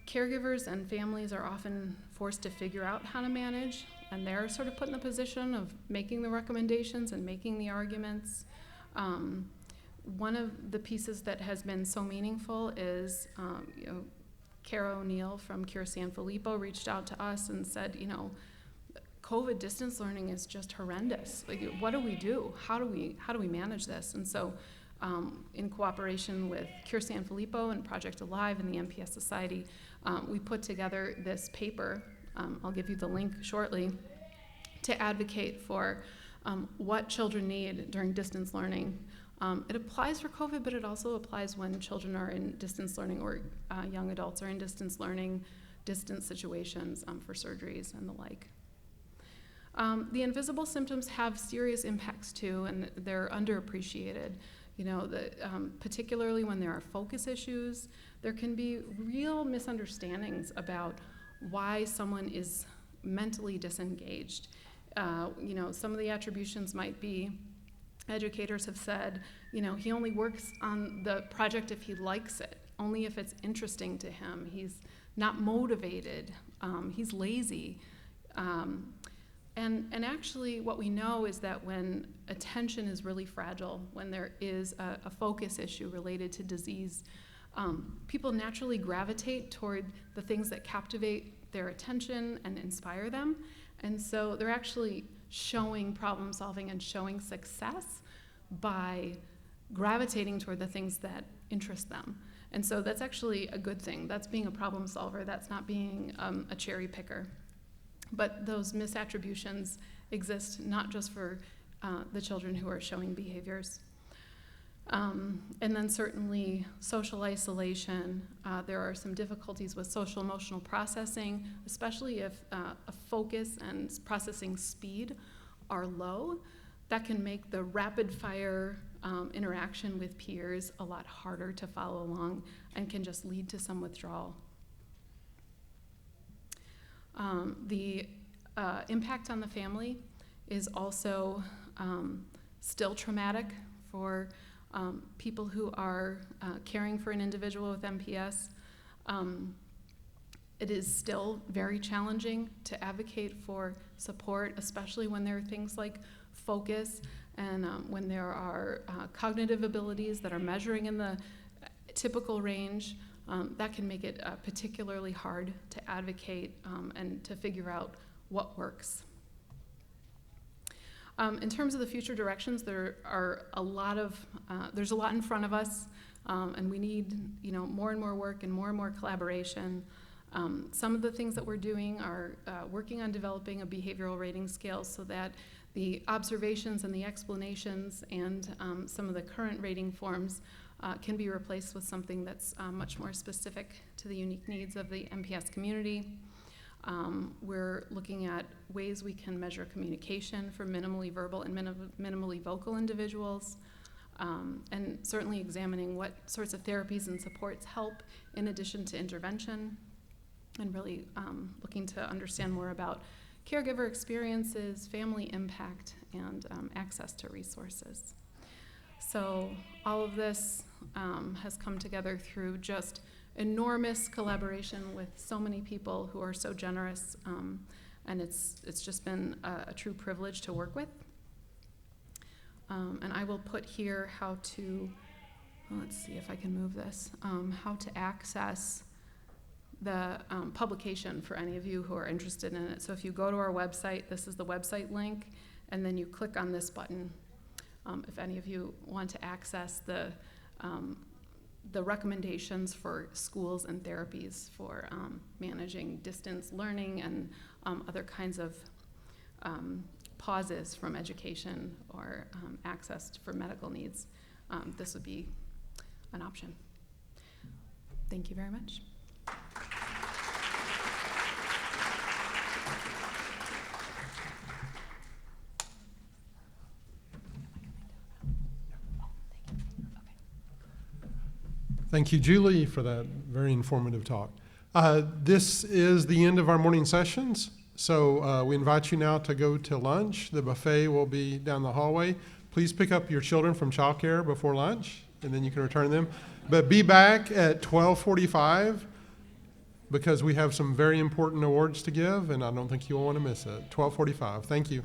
Caregivers and families are often forced to figure out how to manage, and they're sort of put in the position of making the recommendations and making the arguments. One of the pieces that has been so meaningful is, Cara O'Neill from Cure San Filippo reached out to us and said, COVID distance learning is just horrendous. Like, what do we do? How do we manage this? And so, in cooperation with Cure San Filippo and Project Alive and the MPS Society, we put together this paper. I'll give you the link shortly, to advocate for what children need during distance learning. It applies for COVID, but it also applies when children are in distance learning or young adults are in distance learning, distance situations for surgeries and the like. The invisible symptoms have serious impacts too, and they're underappreciated. Particularly when there are focus issues, there can be real misunderstandings about why someone is mentally disengaged. Some of the attributions might be, educators have said, he only works on the project if he likes it, only if it's interesting to him. He's not motivated, he's lazy. And actually what we know is that when attention is really fragile, when there is a focus issue related to disease, people naturally gravitate toward the things that captivate their attention and inspire them. And so they're actually showing problem solving and showing success by gravitating toward the things that interest them. And so that's actually a good thing. That's being a problem solver. That's not being a cherry picker. But those misattributions exist not just for the children who are showing behaviors. And then certainly social isolation. There are some difficulties with social emotional processing, especially if a focus and processing speed are low. That can make the rapid fire interaction with peers a lot harder to follow along and can just lead to some withdrawal. The impact on the family is also still traumatic for people who are caring for an individual with MPS. It is still very challenging to advocate for support, especially when there are things like focus and when there are cognitive abilities that are measuring in the typical range. That can make it particularly hard to advocate and to figure out what works. In terms of the future directions, there's a lot in front of us, and we need more and more work and more collaboration. Some of the things that we're doing are working on developing a behavioral rating scale so that the observations and the explanations and some of the current rating forms can be replaced with something that's much more specific to the unique needs of the MPS community. We're looking at ways we can measure communication for minimally verbal and minimally vocal individuals, and certainly examining what sorts of therapies and supports help in addition to intervention, and really looking to understand more about caregiver experiences, family impact, and access to resources. So all of this has come together through just enormous collaboration with so many people who are so generous, and it's just been a true privilege to work with. And I will put here how to, let's see if I can move this, how to access the publication for any of you who are interested in it. So if you go to our website, this is the website link, and then you click on this button. If any of you want to access the recommendations for schools and therapies for managing distance learning and other kinds of pauses from education or access for medical needs, this would be an option. Thank you very much. Thank you, Julie, for that very informative talk. This is the end of our morning sessions. So we invite you now to go to lunch. The buffet will be down the hallway. Please pick up your children from childcare before lunch, and then you can return them. But be back at 12:45 because we have some very important awards to give, and I don't think you'll want to miss it. 12:45. Thank you.